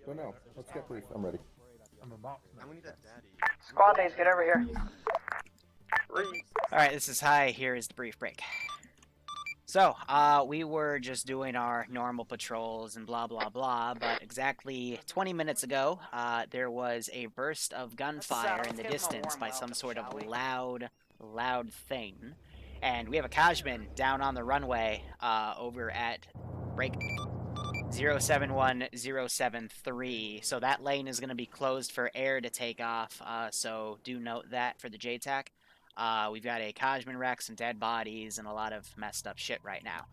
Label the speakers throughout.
Speaker 1: But no, let's get brief. I'm ready.
Speaker 2: I'm a marksman.
Speaker 3: I'm gonna need that daddy.
Speaker 4: Squaddies, get over here.
Speaker 5: Alright, this is Hi, here is the brief break. So, we were just doing our normal patrols and blah blah blah, but exactly 20 minutes ago, there was a burst of gunfire in the distance by some sort of loud thing. And we have a Kajman down on the runway, over at break 071073, so that lane is going to be closed for air to take off, so do note that for the JTAC. We've got a Kajman wreck, some dead bodies, and a lot of messed up shit right now.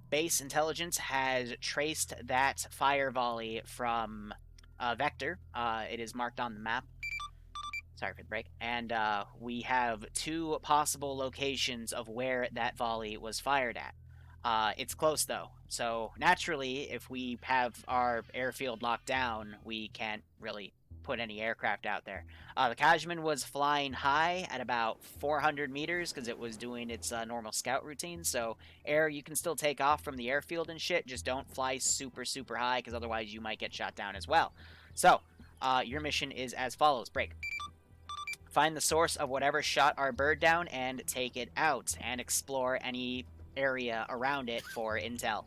Speaker 5: Base intelligence has traced that fire volley from Vector. It is marked on the map. Sorry for the break. And we have two possible locations of where that volley was fired at. It's close, though. So, naturally, if we have our airfield locked down, we can't really put any aircraft out there. The Kajman was flying high at about 400 meters because it was doing its normal scout routine. So, air, you can still take off from the airfield and shit. Just don't fly super, super high because otherwise you might get shot down as well. So, your mission is as follows. Break. Find the source of whatever shot our bird down and take it out and explore any area around it for intel.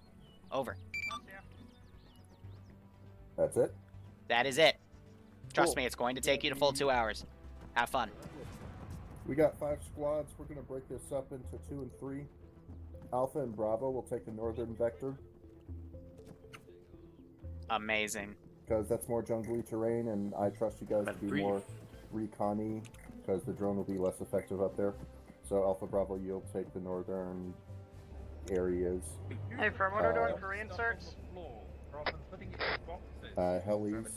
Speaker 5: Over.
Speaker 1: That's it?
Speaker 5: That is it. Trust
Speaker 1: Cool.
Speaker 5: me, it's going to take you the full 2 hours. Have fun.
Speaker 1: We got 5 squads. We're going to break this up into 2 and 3. Alpha and Bravo will take the northern vector,
Speaker 5: Amazing.
Speaker 1: because that's more jungly terrain, and I trust you guys to be more recon-y, because the drone will be less effective up there. So Alpha Bravo, you'll take the northern areas.
Speaker 4: Hey, Firm, what are we doing for reinserts?
Speaker 1: Helis,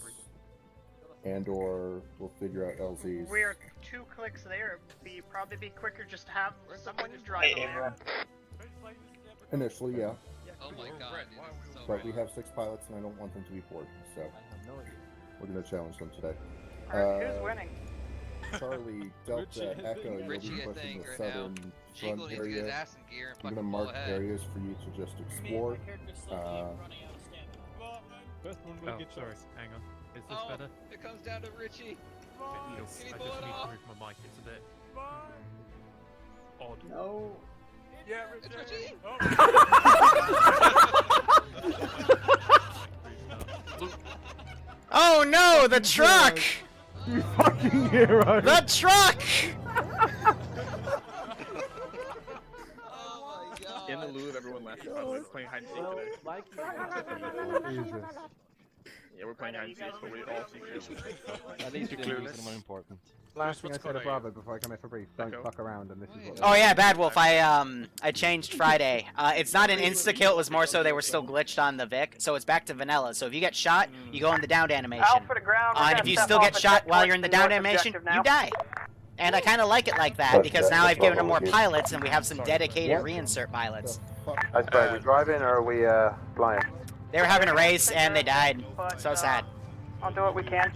Speaker 1: and/or we'll figure out LZs.
Speaker 4: We're 2 clicks there. It'd probably be quicker just to have someone to drive them there.
Speaker 1: Initially, yeah.
Speaker 6: Oh my god, dude, this is so
Speaker 1: But we
Speaker 6: rad.
Speaker 1: have 6 pilots, and I don't want them to be bored, so we're going to challenge them today.
Speaker 4: Alright, who's winning?
Speaker 1: Charlie, Delta, Echo, you'll be
Speaker 6: Richie, I
Speaker 1: pushing
Speaker 6: think,
Speaker 1: the
Speaker 6: right now.
Speaker 1: southern
Speaker 6: Jingle
Speaker 1: front
Speaker 6: needs to get his
Speaker 1: area.
Speaker 6: ass in gear and
Speaker 1: I'm
Speaker 6: fucking
Speaker 1: going to
Speaker 6: pull
Speaker 1: mark
Speaker 6: ahead.
Speaker 1: areas for you to just explore.
Speaker 2: First one will get sorry. Hang on. Is this
Speaker 6: Oh,
Speaker 2: better?
Speaker 6: it comes down to Richie.
Speaker 2: I
Speaker 6: Can
Speaker 2: just
Speaker 6: you
Speaker 2: need
Speaker 6: pull
Speaker 2: to
Speaker 6: it off?
Speaker 2: move my mic. It's a bit odd.
Speaker 7: No.
Speaker 2: Yeah,
Speaker 6: It's Richie.
Speaker 5: Oh no, the truck!
Speaker 7: You fucking hero!
Speaker 5: The truck!
Speaker 6: Oh my god.
Speaker 8: In the loop, everyone left. We're playing hide and seek today.
Speaker 7: Jesus.
Speaker 8: Yeah, we're playing hide and seek, but we all see clearly.
Speaker 7: At least
Speaker 8: You're
Speaker 7: you didn't use
Speaker 8: clueless.
Speaker 7: the more important. Last thing I said to Bravo before I come in for brief, don't
Speaker 8: Echo.
Speaker 7: fuck around, and this is what
Speaker 5: Oh yeah, Bad Wolf, I changed Friday. It's not an insta-kill, it was more so they were still glitched on the Vic, so it's back to vanilla. So if you get shot, you go in the downed animation.
Speaker 4: Alpha to ground. we're
Speaker 5: And
Speaker 4: gonna
Speaker 5: if you
Speaker 4: step
Speaker 5: still
Speaker 4: off
Speaker 5: get
Speaker 4: and
Speaker 5: shot
Speaker 4: head
Speaker 5: while
Speaker 4: towards
Speaker 5: you're in the
Speaker 4: the
Speaker 5: downed
Speaker 4: north
Speaker 5: animation,
Speaker 4: objective now.
Speaker 5: you die. And I kind of like it like that, because now I've given them more pilots, and we have some dedicated reinsert pilots.
Speaker 1: I'm
Speaker 9: sorry, we driving or are we flying?
Speaker 5: They were having a race, and they died. So sad.
Speaker 4: I'll do what we can.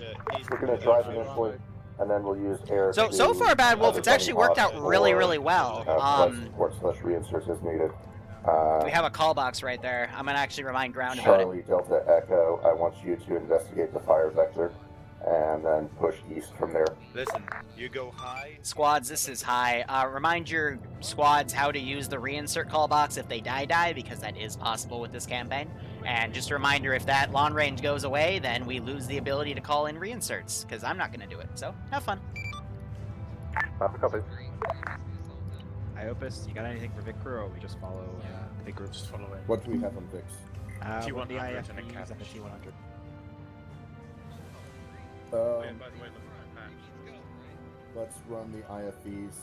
Speaker 1: We're going to drive initially, and then we'll use air.
Speaker 5: So far, Bad Wolf, it's actually worked out really, really well.
Speaker 1: Support slash reinserts as needed.
Speaker 5: We have a call box right there. I'm gonna actually remind Ground about it.
Speaker 1: Charlie, Delta, Echo, I want you to investigate the fire vector, and then push east from there.
Speaker 3: Listen, you go high.
Speaker 5: Squads, this is High. Remind your squads how to use the reinsert call box if they die, because that is possible with this campaign. And just a reminder, if that long range goes away, then we lose the ability to call in reinserts, because I'm not gonna do it. So, have fun.
Speaker 9: Copy.
Speaker 7: Iopus, you got anything for Vic Crew, or we just follow the big groups?
Speaker 8: Just follow it.
Speaker 1: What do we have on VIX?
Speaker 8: T100
Speaker 7: the
Speaker 8: and a
Speaker 7: IFPs
Speaker 8: cabbage.
Speaker 7: and the T100.
Speaker 8: Oh, and by the way, look at my patch.
Speaker 1: Let's run the IFEs.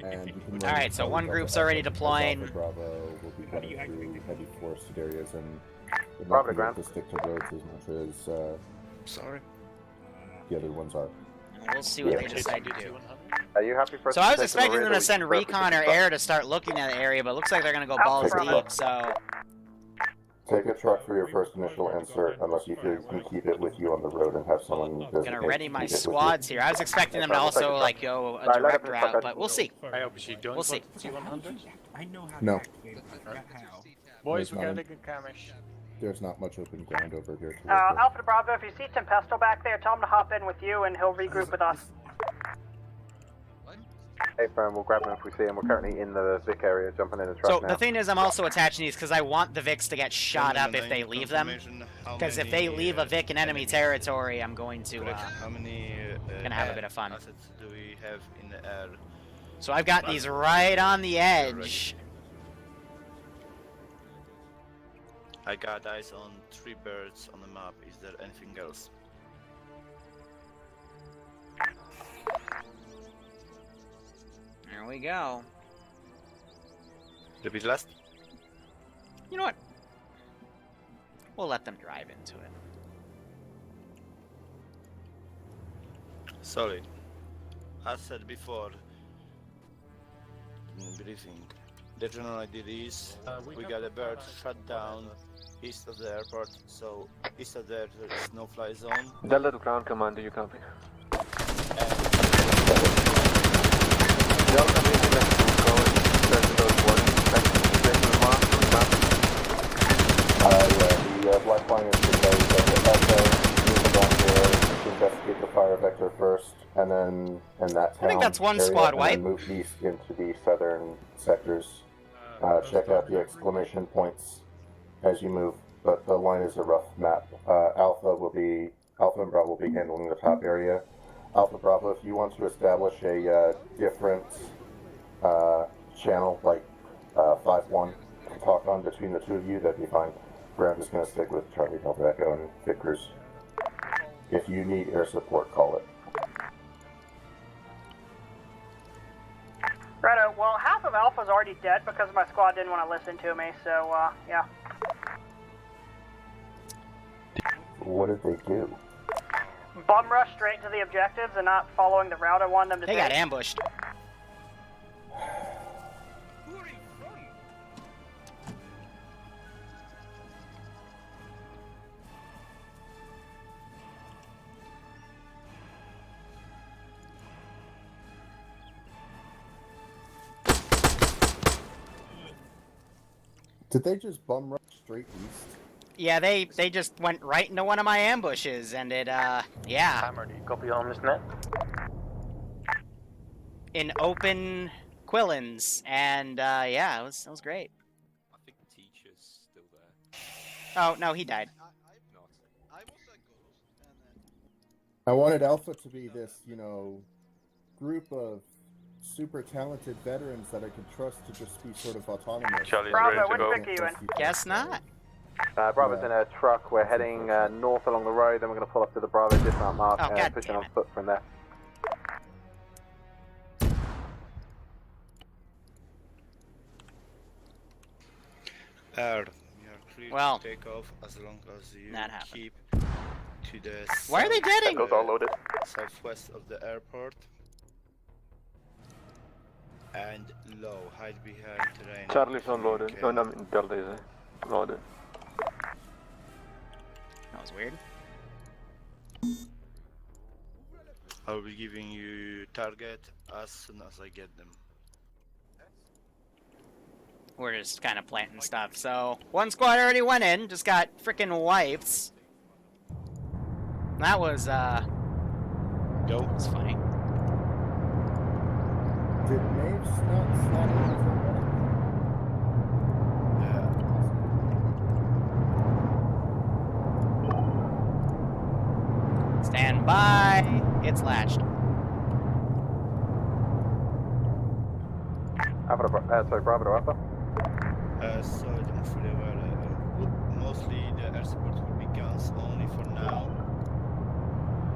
Speaker 1: And you can
Speaker 5: Alright, so one group's already deploying.
Speaker 1: Alpha Bravo will be running through heavy forested areas, and would
Speaker 9: Bravo
Speaker 1: like
Speaker 9: to
Speaker 1: to
Speaker 9: ground.
Speaker 1: stick to roads as much as
Speaker 8: Sorry.
Speaker 1: the other ones are.
Speaker 5: We'll see what they decide to do.
Speaker 9: Are you happy for us
Speaker 5: So
Speaker 9: to
Speaker 5: I was
Speaker 9: take
Speaker 5: expecting
Speaker 9: the
Speaker 5: them
Speaker 9: rear
Speaker 5: to send
Speaker 9: that we
Speaker 5: recon or
Speaker 9: perfectly
Speaker 5: air to start looking at the area, but it looks like they're gonna go balls
Speaker 1: Bravo.
Speaker 5: deep, so...
Speaker 1: Take a truck for your first initial insert, unless you can keep it with you on the road and have someone
Speaker 5: Gonna
Speaker 1: designate
Speaker 5: ready
Speaker 1: to
Speaker 5: my
Speaker 1: keep it with you.
Speaker 5: squads here. I was expecting them to also, like, go a direct route, but we'll see.
Speaker 8: I hope she don't
Speaker 5: We'll see.
Speaker 8: T100.
Speaker 7: I know how
Speaker 1: No.
Speaker 7: to activate it, I forgot how.
Speaker 1: Boys, we gotta
Speaker 9: Camish.
Speaker 1: there's not much open ground over here to work with.
Speaker 4: Alpha to Bravo, if you see Tempesto back there, tell him to hop in with you and he'll regroup with us.
Speaker 9: Hey, friend, we'll grab him if we see him. We're currently in the Vic area, jumping in the truck
Speaker 5: So
Speaker 9: now.
Speaker 5: the thing is, I'm also attaching these because I want the Vics to get shot up if they leave them. Because if they leave a Vic in enemy territory, I'm going to
Speaker 3: How many
Speaker 5: gonna have a bit of fun.
Speaker 3: assets do we have in the air?
Speaker 5: So I've got these right on the edge.
Speaker 3: I got eyes on 3 birds on the map. Is there anything else?
Speaker 5: There we go.
Speaker 3: Repeat last.
Speaker 5: You know what? We'll let them drive into it.
Speaker 3: Sorry. As said before, in the briefing, the general idea is we got a bird shut down east of the airport, so east of there is no-fly zone.
Speaker 9: Delta to ground command, do you copy? Delta meeting that will go and search those warnings.
Speaker 1: The black line is because the Echo moving on there to investigate the fire vector first, and then in that town
Speaker 5: I think that's one
Speaker 1: area,
Speaker 5: squad
Speaker 1: and
Speaker 5: wipe.
Speaker 1: then move east into the southern sectors. Check out the exclamation points as you move, but the line is a rough map. Alpha and Bravo will be handling the top area. Alpha Bravo, if you want to establish a different channel, like 5-1, to talk on between the two of you, that'd be fine. I'm just going to stick with Charlie Delta Echo and Vickers. If you need air support, call it.
Speaker 4: Righto, well, half of Alpha's already dead because my squad didn't want to listen to me, so, yeah.
Speaker 1: What did they do?
Speaker 4: Bum rush straight to the objectives and not following the route I wanted them to
Speaker 5: They
Speaker 4: take.
Speaker 5: got ambushed.
Speaker 1: Did they just bum rush straight east?
Speaker 5: Yeah, they just went right into one of my ambushes, and it, yeah.
Speaker 9: Hammer, do you copy on this net?
Speaker 5: In open Quillins, and, yeah, it was great.
Speaker 8: I think teacher's still there.
Speaker 5: Oh, no, he died.
Speaker 1: I wanted Alpha to be this, group of super talented veterans that I could trust to just be sort of autonomous.
Speaker 9: Charlie's
Speaker 4: Bravo, what pick are you in?
Speaker 5: Guess not.
Speaker 9: Bravo's in a truck. We're heading north along the road, then we're going to pull up to the Bravo dismount mark
Speaker 5: Oh,
Speaker 9: and
Speaker 5: God
Speaker 9: push
Speaker 5: damn
Speaker 9: on
Speaker 5: it.
Speaker 9: foot from there.
Speaker 3: Air, we are clear
Speaker 5: Well,
Speaker 3: to take off as long as you
Speaker 5: that happened.
Speaker 3: keep to the
Speaker 5: Why are they deading?
Speaker 9: Echoes all loaded.
Speaker 3: southwest of the airport. And low, hide behind terrain.
Speaker 9: Charlie's
Speaker 3: if you
Speaker 9: unloaded.
Speaker 3: can.
Speaker 9: No, Delta is loaded.
Speaker 5: That was weird.
Speaker 3: I'll be giving you target as soon as I get them.
Speaker 5: We're just kind of planting stuff. So, one squad already went in, just got freaking wiped. That was,
Speaker 3: Go.
Speaker 5: was funny.
Speaker 1: Did Maves not slot in
Speaker 5: Stand by. It's latched.
Speaker 9: Bravo to Alpha.
Speaker 3: So I'm fully aware. Mostly the air support will be guns only for now.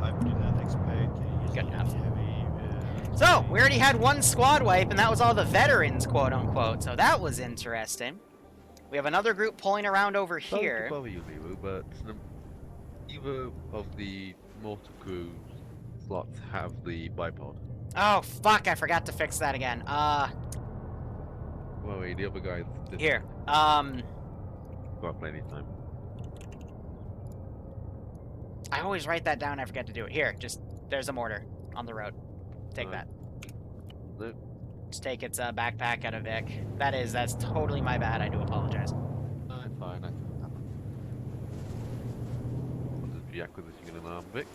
Speaker 3: I do not expect
Speaker 5: Good enough.
Speaker 3: heavy.
Speaker 5: So, we already had one squad wipe, and that was all the veterans, quote unquote. So that was interesting. We have another group pulling around over
Speaker 10: Sorry
Speaker 5: here.
Speaker 10: to bother you, Liru, but neither of the mortar crew slots have the bipod.
Speaker 5: Oh, fuck, I forgot to fix that again.
Speaker 10: Well, the other guy didn't.
Speaker 5: Here.
Speaker 10: Got plenty of time.
Speaker 5: I always write that down, I forget to do it. Here, just, there's a mortar on the road. Take that.
Speaker 10: Nope.
Speaker 5: Just take its backpack out of Vic. That's totally my bad, I do apologize.
Speaker 10: No, it's fine. be acquisitioning an arm, Vic.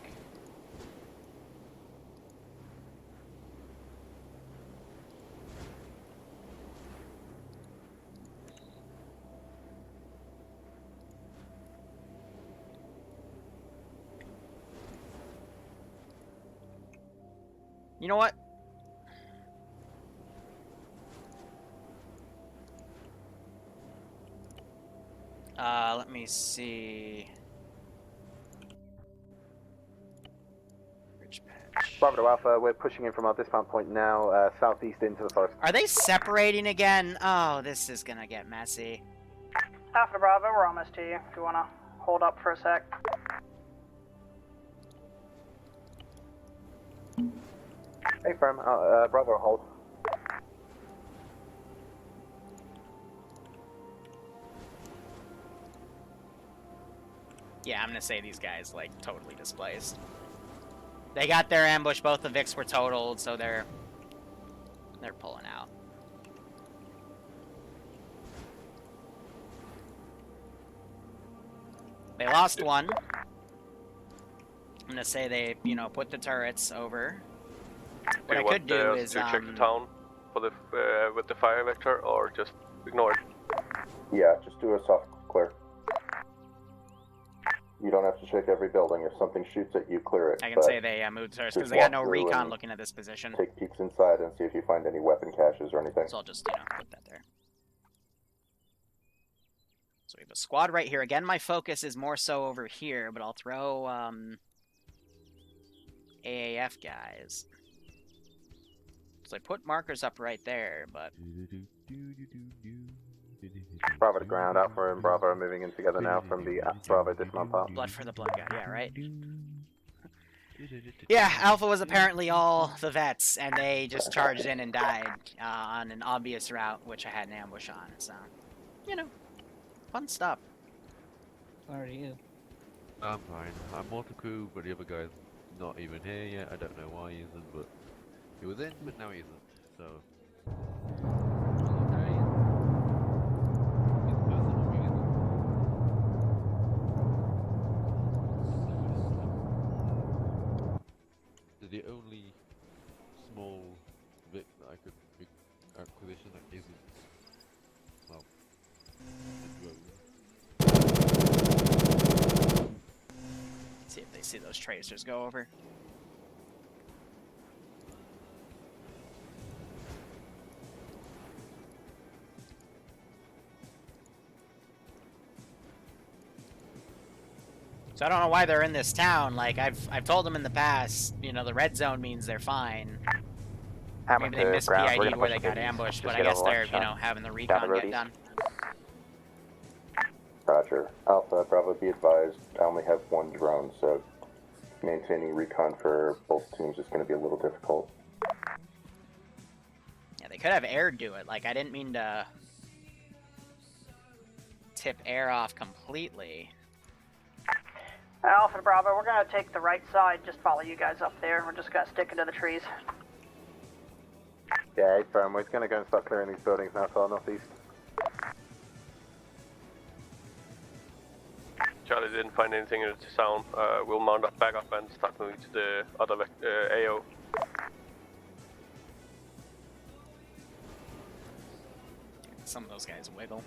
Speaker 5: You know what? Let me see. Ridge patch.
Speaker 9: Bravo to Alpha, we're pushing in from our dismount point now, southeast into the forest.
Speaker 5: Are they separating again? Oh, this is gonna get messy.
Speaker 4: Alpha to Bravo, we're almost to you. If you want to hold up for a sec.
Speaker 9: Hey, firm, Bravo, hold.
Speaker 5: Yeah, I'm gonna say these guys, like, totally displaced. They got their ambush, both the Vics were totaled, so they're pulling out. They lost one. I'm gonna say they, you know, put the turrets over. What I could do is,
Speaker 8: to check the town for the with the fire vector, or just ignore it?
Speaker 1: Yeah, just do a soft clear. You don't have to check every building. If something shoots at you, clear it.
Speaker 5: I can
Speaker 1: but
Speaker 5: say they moved turrets because
Speaker 1: just
Speaker 5: they got
Speaker 1: walk
Speaker 5: no
Speaker 1: through
Speaker 5: recon
Speaker 1: and
Speaker 5: looking at this position.
Speaker 1: Take peeks inside and see if you find any weapon caches or anything.
Speaker 5: So I'll just, you know, put that there. So we have a squad right here. Again, my focus is more so over here, but I'll throw AAF guys. So I put markers up right there, but
Speaker 9: Bravo to ground, Alpha and Bravo are moving in together now from the Bravo dismount part.
Speaker 5: blood for the blood guy, yeah, right? Yeah, Alpha was apparently all the vets, and they just charged in and died on an obvious route, which I had an ambush on, so, you know, fun stuff.
Speaker 11: Sorry, you.
Speaker 10: I'm fine. I'm mortal crew, but the other guy's not even here yet. I don't know why he isn't, but he was in, but now he isn't. So. The only small Vic that I could acquisition that isn't, well,
Speaker 5: See if they see those tracers go over. So I don't know why they're in this town. Like, I've told them in the past, you know, the red zone means they're fine. Maybe they missed PID where they got ambushed, but I guess they're, you know, having the recon get done.
Speaker 1: Roger. Alpha, Bravo, be advised, I only have one drone, so maintaining recon for both teams is going to be a little difficult.
Speaker 5: Yeah, they could have air do it. Like, I didn't mean to tip air off completely.
Speaker 4: Alpha to Bravo, we're gonna take the right side, just follow you guys up there. We're just gonna stick into the trees.
Speaker 9: Yeah, hey, firm, we're going to go and start clearing these buildings now to our northeast.
Speaker 8: Charlie didn't find anything in the town. We'll mount up back up and start moving to the other AO.
Speaker 5: Some of those guys wiggle.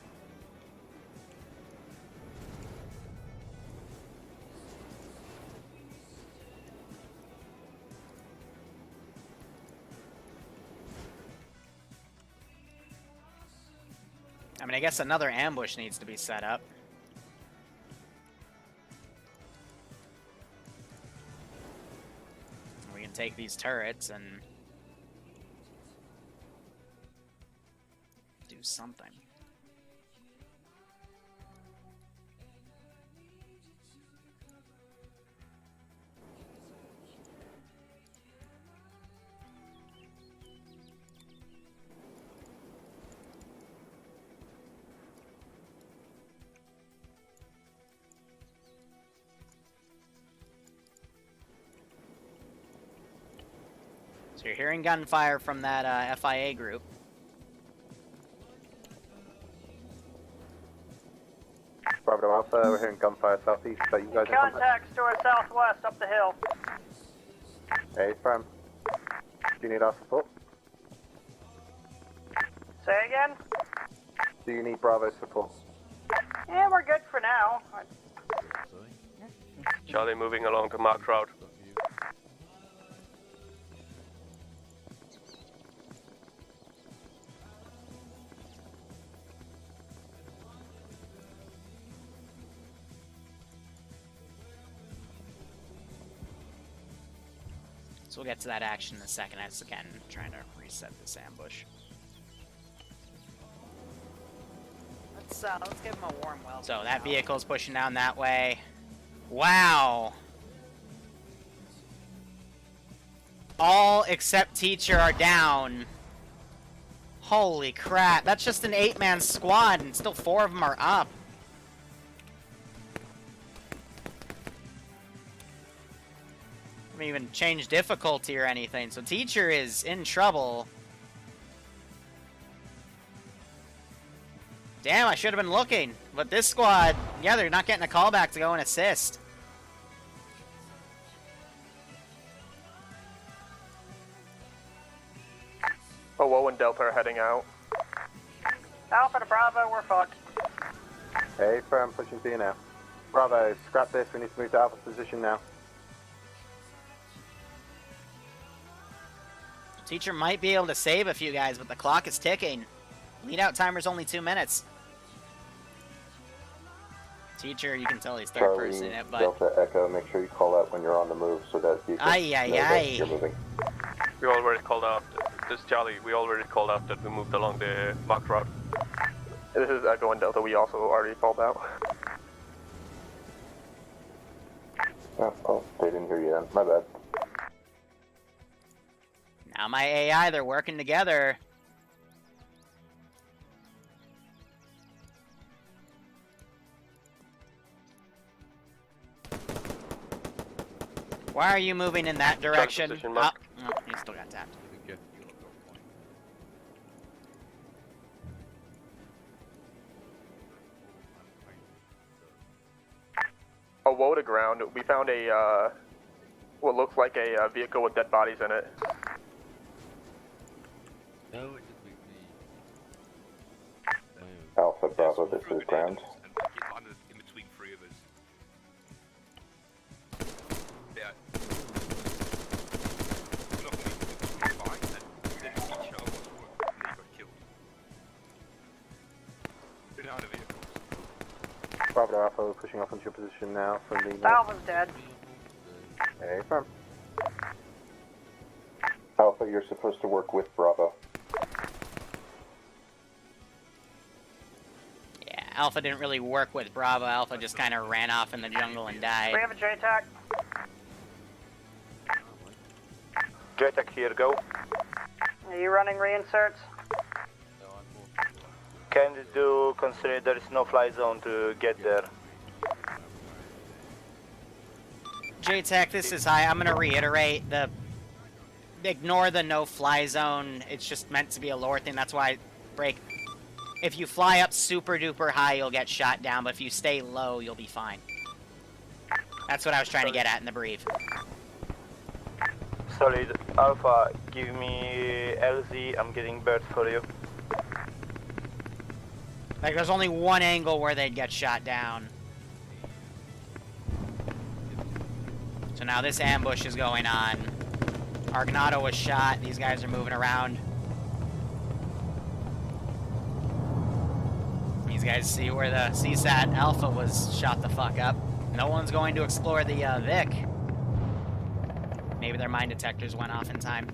Speaker 5: I mean, I guess another ambush needs to be set up. We can take these turrets and do something. So you're hearing gunfire from that FIA group.
Speaker 9: Bravo to Bravo Alpha, we're hearing gunfire southeast, but you guys in contact.
Speaker 4: Contacts to our southwest up the hill.
Speaker 9: Hey, firm. Do you need our support?
Speaker 4: Say again?
Speaker 9: Do you need Bravo support?
Speaker 4: Yeah, we're good for now.
Speaker 8: Charlie moving along to marked route.
Speaker 5: So we'll get to that action in a second. As again, trying to reset this ambush. Let's give him a warm welcome. So that vehicle's pushing down that way. Wow. All except teacher are down. Holy crap. That's just an 8-man squad and still 4 of them are up. I haven't even changed difficulty or anything. So teacher is in trouble. Damn, I should have been looking. But this squad, yeah, they're not getting a callback to go and assist.
Speaker 8: Oh, and Delta are heading out.
Speaker 4: Alpha to Bravo, we're fucked.
Speaker 9: Hey, firm, pushing to you now. Bravo, scrap this, we need to move to Alpha's position now.
Speaker 5: Teacher might be able to save a few guys, but the clock is ticking. Lead out timer's only 2 minutes. Teacher, you can tell he's third
Speaker 1: Charlie,
Speaker 5: person in it, but...
Speaker 1: Delta Echo, make sure you call out when you're on the move so that you can know that you're moving.
Speaker 8: We already called out. This is Charlie. We already called out that we moved along the marked route. This is Echo and Delta. We also already called out.
Speaker 1: Oh, they didn't hear you then. My bad.
Speaker 5: Now my AI, they're working together. Why are you moving in that direction?
Speaker 8: Position,
Speaker 5: Oh, no, he still got tapped.
Speaker 8: A woe to ground. We found a what looks like a vehicle with dead bodies in it.
Speaker 10: No, it just makes me...
Speaker 1: Alpha Bravo, this is ground.
Speaker 12: In between 3 of us. Yeah.
Speaker 9: Bravo Alpha, we're pushing off into your position now from the...
Speaker 4: Alpha's dead.
Speaker 9: Hey, firm.
Speaker 1: Alpha, you're supposed to work with Bravo.
Speaker 5: Yeah, Alpha didn't really work with Bravo. Alpha just kind of ran off in the jungle and died.
Speaker 4: We have a JTAC.
Speaker 9: JTAC here, go.
Speaker 4: Are you running reinserts?
Speaker 9: Can you do, considering there is no fly zone to get there?
Speaker 5: JTAC, this is high. I'm going to reiterate ignore the no-fly zone. It's just meant to be a lore thing. That's why break. If you fly up super-duper high, you'll get shot down, but if you stay low, you'll be fine. That's what I was trying to get at in the brief.
Speaker 9: Solid. Alpha, give me LZ. I'm getting bird for you.
Speaker 5: Like, there's only one angle where they'd get shot down. So now this ambush is going on. Argonato was shot. These guys are moving around. These guys see where the CSAT Alpha was shot the fuck up. No one's going to explore the Vic. Maybe their mine detectors went off in time.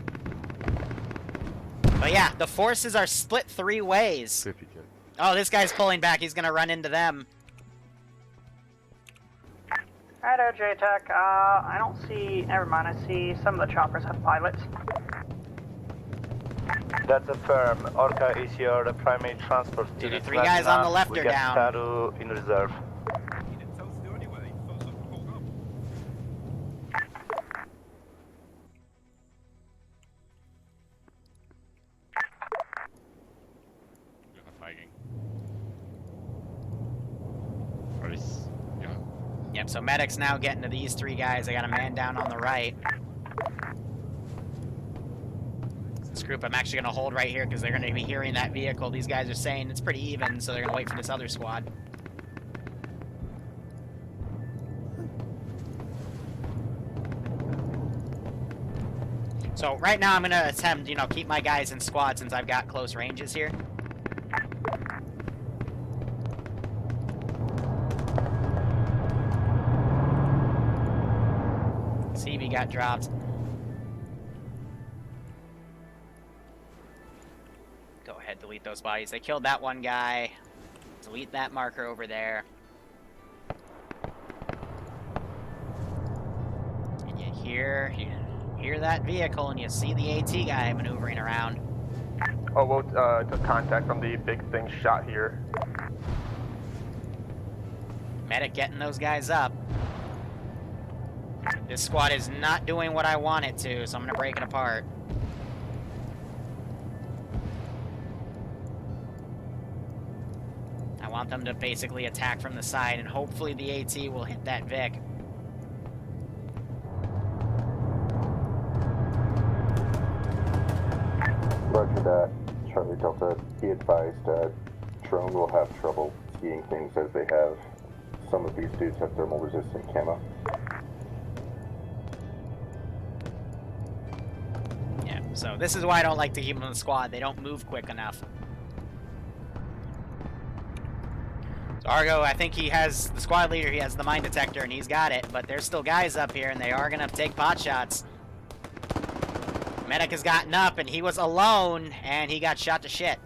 Speaker 5: But yeah, the forces are split 3 ways. Oh, this guy's pulling back. He's gonna run into them.
Speaker 4: Righto, JTAC. I don't see... Never mind, I see some of the choppers have pilots.
Speaker 9: That's a firm. Orca is your primary transport.
Speaker 5: So the 3 guys on the left are down.
Speaker 9: Taru in reserve.
Speaker 12: He didn't tell us to do anyway. He told us to hold up.
Speaker 13: Already
Speaker 5: Yep, so medic's now getting to these 3 guys. I got a man down on the right. This group I'm actually going to hold right here because they're going to be hearing that vehicle. These guys are saying it's pretty even, so they're going to wait for this other squad. So right now I'm going to attempt, you know, keep my guys in squad since I've got close ranges here. CB got dropped. Go ahead, delete those bodies. They killed that one guy. Delete that marker over there. And you hear that vehicle and you see the AT guy maneuvering around.
Speaker 8: Oh, well, took contact from the big thing shot here.
Speaker 5: Medic getting those guys up. This squad is not doing what I want it to, so I'm gonna break it apart. I want them to basically attack from the side, and hopefully the AT will hit that Vic.
Speaker 1: Roger that. Charlie Delta, be advised, drone will have trouble seeing things as they have. Some of these dudes have thermal resistant camo.
Speaker 5: Yeah, so this is why I don't like to keep them in the squad. They don't move quick enough. So Argo, I think he has, the squad leader, he has the mine detector and he's got it, but there's still guys up here and they are gonna take pot shots. Medic has gotten up and he was alone and he got shot to shit.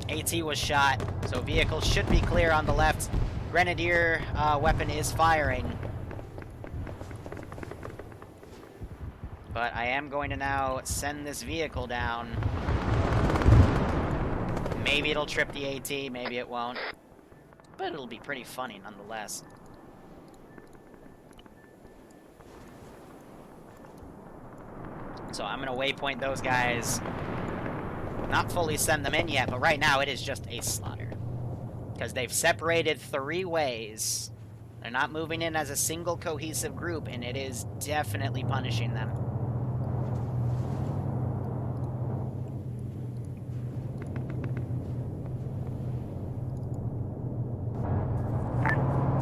Speaker 5: AT was shot, so vehicles should be clear on the left. Grenadier weapon is firing. But I am going to now send this vehicle down. Maybe it'll trip the AT, maybe it won't. But it'll be pretty funny nonetheless. So I'm going to waypoint those guys. Not fully send them in yet, but right now it is just a slaughter. Because they've separated 3 ways. They're not moving in as a single cohesive group, and it is definitely punishing them.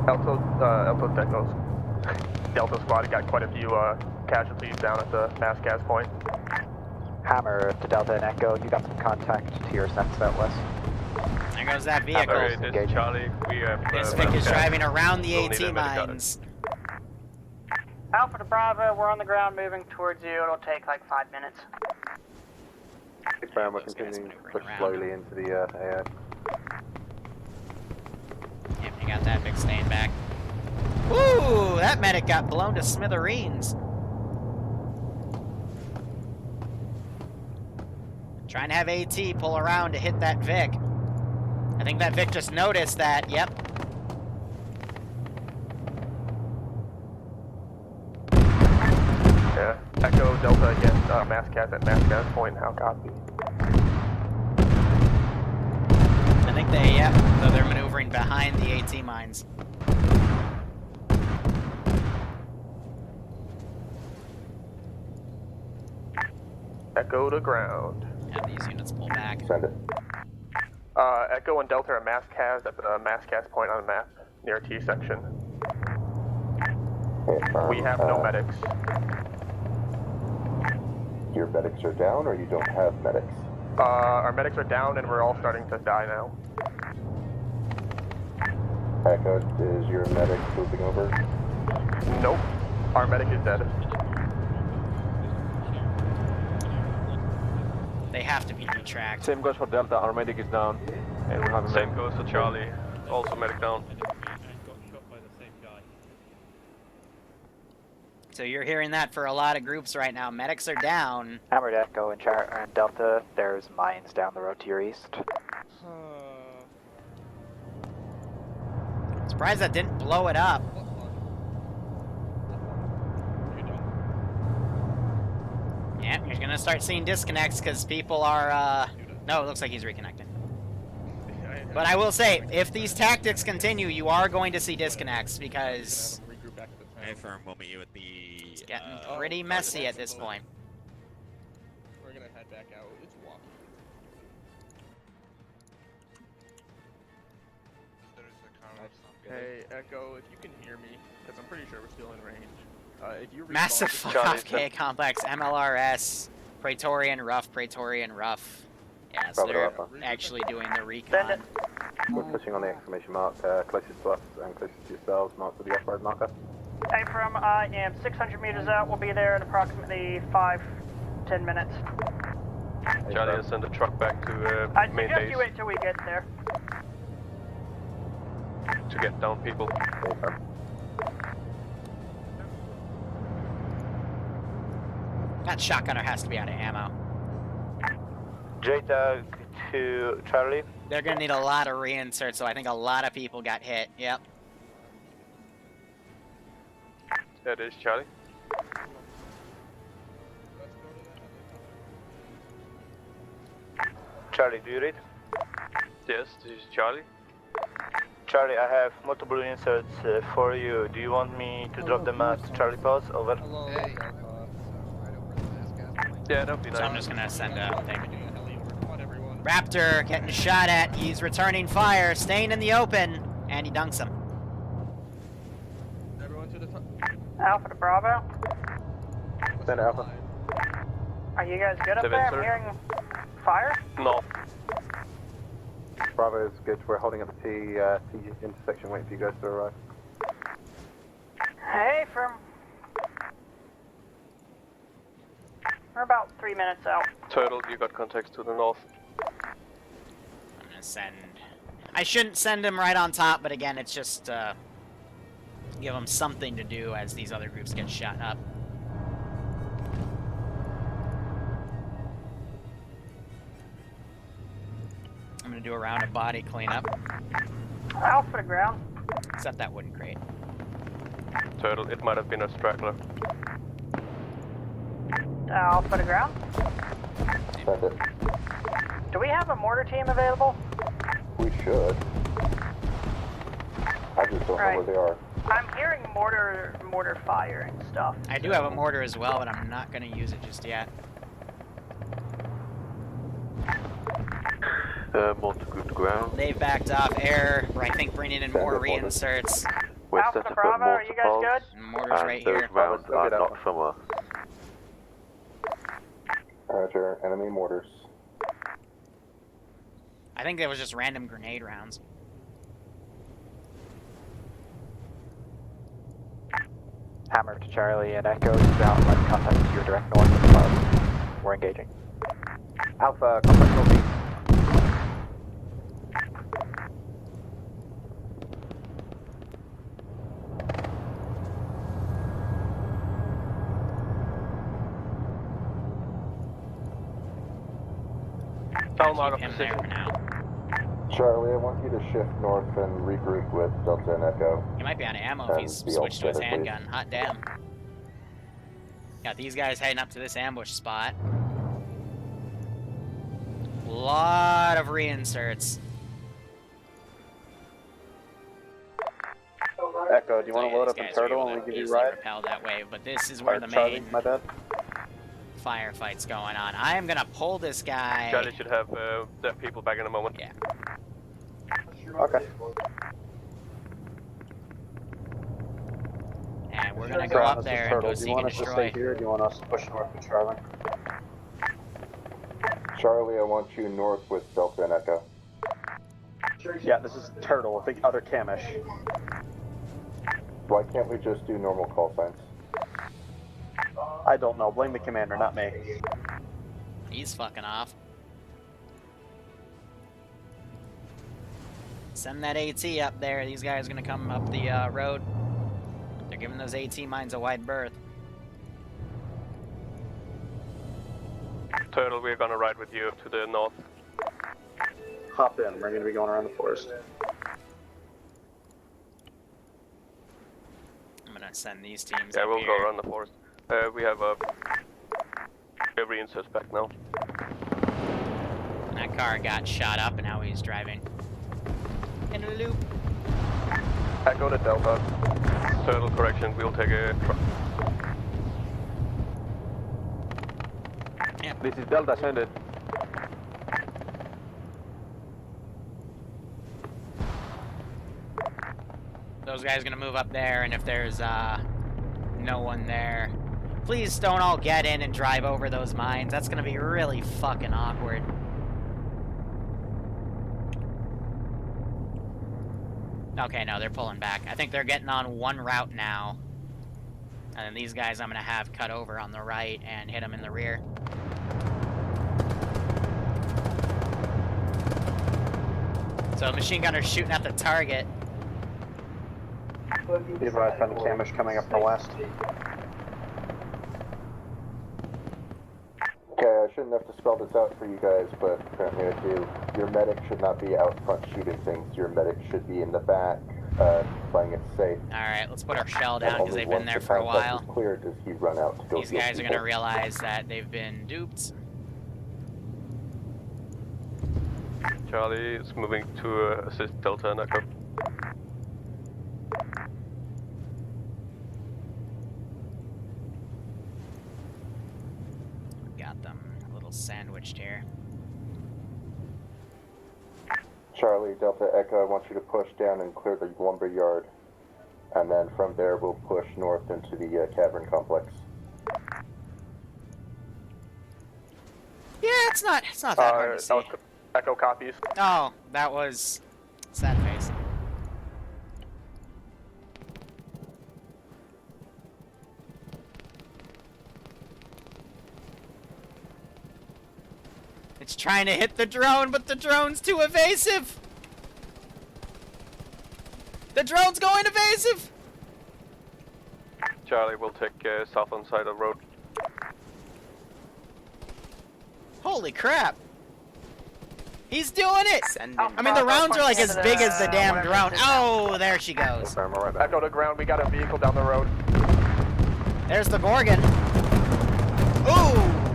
Speaker 8: Alpha Delta squad got quite a few casualties down at the mass gas point.
Speaker 9: Hammer to Delta and Echo, you got some contact to your sense out west.
Speaker 5: There goes that vehicle.
Speaker 8: Alright, this is Charlie. We have
Speaker 5: This Vic is driving around the AT mines.
Speaker 4: Alpha to Bravo, we're on the ground moving towards you. It'll take like 5 minutes.
Speaker 9: We're continuing to push slowly into the AI.
Speaker 5: Yep, you got that Vic staying back. Woo! That medic got blown to smithereens. Trying to have AT pull around to hit that Vic. I think that Vic just noticed that, yep.
Speaker 8: Yeah, Echo Delta against mass gas at mass gas point. How copy?
Speaker 5: I think they, yep, so they're maneuvering behind the AT mines.
Speaker 8: Echo to ground.
Speaker 5: Have these units pull back.
Speaker 1: Send it.
Speaker 8: Echo and Delta are mass cas at the mass gas point on the map near T section.
Speaker 1: Hey,
Speaker 8: We have no medics.
Speaker 1: Your medics are down, or you don't have medics?
Speaker 8: Our medics are down and we're all starting to die now.
Speaker 1: Echo, is your medic moving over?
Speaker 8: Nope. Our medic is dead.
Speaker 5: They have to be retracked.
Speaker 9: Same goes for Delta, our medic is down. And we have a
Speaker 8: Same goes to Charlie. Also medic down.
Speaker 5: So you're hearing that for a lot of groups right now. Medics are down.
Speaker 9: Hammer to Echo and Delta, there's mines down the road to your east.
Speaker 5: Surprised that didn't blow it up. Yeah, you're gonna start seeing disconnects because people are, no, it looks like he's reconnecting. But I will say, if these tactics continue, you are going to see disconnects because
Speaker 13: Hey, firm, we'll meet you at the.
Speaker 5: it's getting pretty messy at this point.
Speaker 14: We're gonna head back out. It's walking. Hey, Echo, if you can hear me, because I'm pretty sure we're still in range. If you
Speaker 5: Massive fuck off K complex, MLRS, Praetorian Rough, Praetorian Rough. Yeah, so they're actually doing the recon.
Speaker 9: We're pushing on the exclamation mark, closest to us and closest to yourselves, marked with the off-road marker.
Speaker 4: Hey, from I am 600 meters out. We'll be there in approximately 5-10 minutes.
Speaker 8: Charlie, and send the truck back to
Speaker 4: I
Speaker 8: main
Speaker 4: suggest
Speaker 8: base
Speaker 4: you wait till we get there.
Speaker 8: to get down people.
Speaker 5: That shotgunner has to be out of ammo.
Speaker 3: JTAG to Charlie.
Speaker 5: They're gonna need a lot of reinserts, so I think a lot of people got hit. Yep.
Speaker 8: That is Charlie.
Speaker 3: Charlie, do you read?
Speaker 8: Yes, this is Charlie.
Speaker 3: Charlie, I have multiple inserts for you. Do you want me to drop them at Charlie Pause? Over.
Speaker 6: Hey.
Speaker 8: Yeah, that'd be nice.
Speaker 5: So I'm just gonna send a thing. Raptor getting shot at. He's returning fire, staying in the open, and he dunks him.
Speaker 14: Everyone to the top.
Speaker 4: Alpha to Bravo.
Speaker 9: Send Alpha.
Speaker 4: Are you guys good up
Speaker 8: Seven,
Speaker 4: there? I'm
Speaker 8: sir.
Speaker 4: hearing fire.
Speaker 8: No.
Speaker 9: Bravo is good. We're holding at the T intersection, waiting for you guys to arrive.
Speaker 4: Hey, from. We're about 3 minutes out.
Speaker 8: Turtle, you got contacts to the north.
Speaker 5: I'm gonna send. I shouldn't send him right on top, but again, it's just give him something to do as these other groups get shot up. I'm gonna do a round of body cleanup.
Speaker 4: Alpha to ground.
Speaker 5: Except that wouldn't crate.
Speaker 8: Turtle, it might have been a straggler.
Speaker 4: Alpha to ground.
Speaker 1: Send it.
Speaker 4: Do we have a mortar team available?
Speaker 1: We should. I just don't know where they are.
Speaker 4: I'm hearing mortar fire and stuff.
Speaker 5: I do have a mortar as well, but I'm not gonna use it just yet.
Speaker 10: Mortar good ground.
Speaker 5: They've backed off air. I think bringing in more reinserts.
Speaker 10: We're
Speaker 4: Alpha
Speaker 10: set
Speaker 4: to
Speaker 10: up at
Speaker 4: Bravo, are
Speaker 10: mortar
Speaker 4: you guys
Speaker 10: poles,
Speaker 4: good?
Speaker 5: Mortar's
Speaker 10: and
Speaker 5: right
Speaker 10: those
Speaker 5: here.
Speaker 10: rounds
Speaker 9: Go
Speaker 10: are
Speaker 9: get
Speaker 10: not
Speaker 9: Alpha.
Speaker 10: from us.
Speaker 1: Roger, enemy mortars.
Speaker 5: I think that was just random grenade rounds.
Speaker 9: Hammer to Charlie and Echo is down, like contact to your direct north of the cloud. We're engaging. Alpha, contact northeast.
Speaker 8: Tell them out of
Speaker 5: Keep him there
Speaker 8: position.
Speaker 5: for now.
Speaker 1: Charlie, I want you to shift north and regroup with Delta and Echo.
Speaker 5: He might be out of ammo if he's
Speaker 1: And the
Speaker 5: switched to his
Speaker 1: alternative, please.
Speaker 5: handgun. Hot damn. Got these guys heading up to this ambush spot. Lot of reinserts.
Speaker 9: Echo, do you want to load
Speaker 5: These
Speaker 9: up in
Speaker 5: guys were
Speaker 9: Turtle
Speaker 5: able
Speaker 9: and
Speaker 5: to
Speaker 9: we give you a
Speaker 5: easily
Speaker 9: ride?
Speaker 5: repel that way, but this is where
Speaker 9: Or
Speaker 5: the
Speaker 9: Charlie,
Speaker 5: main
Speaker 9: my bad.
Speaker 5: firefight's going on. I am gonna pull this guy.
Speaker 8: Charlie should have the people back in a moment.
Speaker 5: Yeah.
Speaker 9: Okay.
Speaker 5: And we're gonna go up there and go
Speaker 9: Do you
Speaker 5: seek
Speaker 9: want
Speaker 5: and
Speaker 9: us to
Speaker 5: destroy.
Speaker 9: stay here or do you want us to push north with Charlie?
Speaker 1: Charlie, I want you north with Delta and Echo.
Speaker 9: Yeah, this is Turtle, the other Camish.
Speaker 1: Why can't we just do normal call signs?
Speaker 9: I don't know, blame the commander, not me.
Speaker 5: He's fucking off. Send that AT up there. These guys are gonna come up the road. They're giving those AT mines a wide berth.
Speaker 8: Turtle, we're gonna ride with you to the north.
Speaker 9: Hop in, we're going to be going around the forest.
Speaker 5: I'm gonna send these teams
Speaker 8: Yeah,
Speaker 5: up
Speaker 8: we'll
Speaker 5: here.
Speaker 8: go around the forest. We have every insert back now.
Speaker 5: That car got shot up and now he's driving. In a loop.
Speaker 8: Echo to Delta. Turtle correction, we'll take a truck.
Speaker 5: Yeah.
Speaker 9: This is Delta, send it.
Speaker 5: Those guys are gonna move up there, and if there's no one there, please don't all get in and drive over those mines. That's gonna be really fucking awkward. Okay, no, they're pulling back. I think they're getting on one route now. And then these guys I'm gonna have cut over on the right and hit them in the rear. So machine gunner's shooting at the target.
Speaker 9: Be advised, friendly damage coming up from west.
Speaker 1: Okay, I shouldn't have to spell this out for you guys, but apparently I do. Your medic should not be out front shooting things. Your medic should be in the back, playing it safe.
Speaker 5: Alright, let's put our shell down because they've been there for a while.
Speaker 1: Clear, does he run out to go?
Speaker 5: These guys are gonna realize that they've been duped.
Speaker 8: Charlie is moving to assist Delta and Echo.
Speaker 5: Got them a little sandwiched here.
Speaker 1: Charlie, Delta, Echo, I want you to push down and clear the lumber yard. And then from there we'll push north into the cavern complex.
Speaker 5: Yeah, it's not that hard to see.
Speaker 8: Echo copies.
Speaker 5: Oh, that was sad face. It's trying to hit the drone, but the drone's too evasive. The drone's going evasive.
Speaker 8: Charlie will take southern side of the road.
Speaker 5: Holy crap. He's doing it! I mean, the rounds are like as big as the damn drone. Oh, there she goes.
Speaker 8: Echo to ground, we got a vehicle down the road.
Speaker 5: There's the Gorgon. Ooh!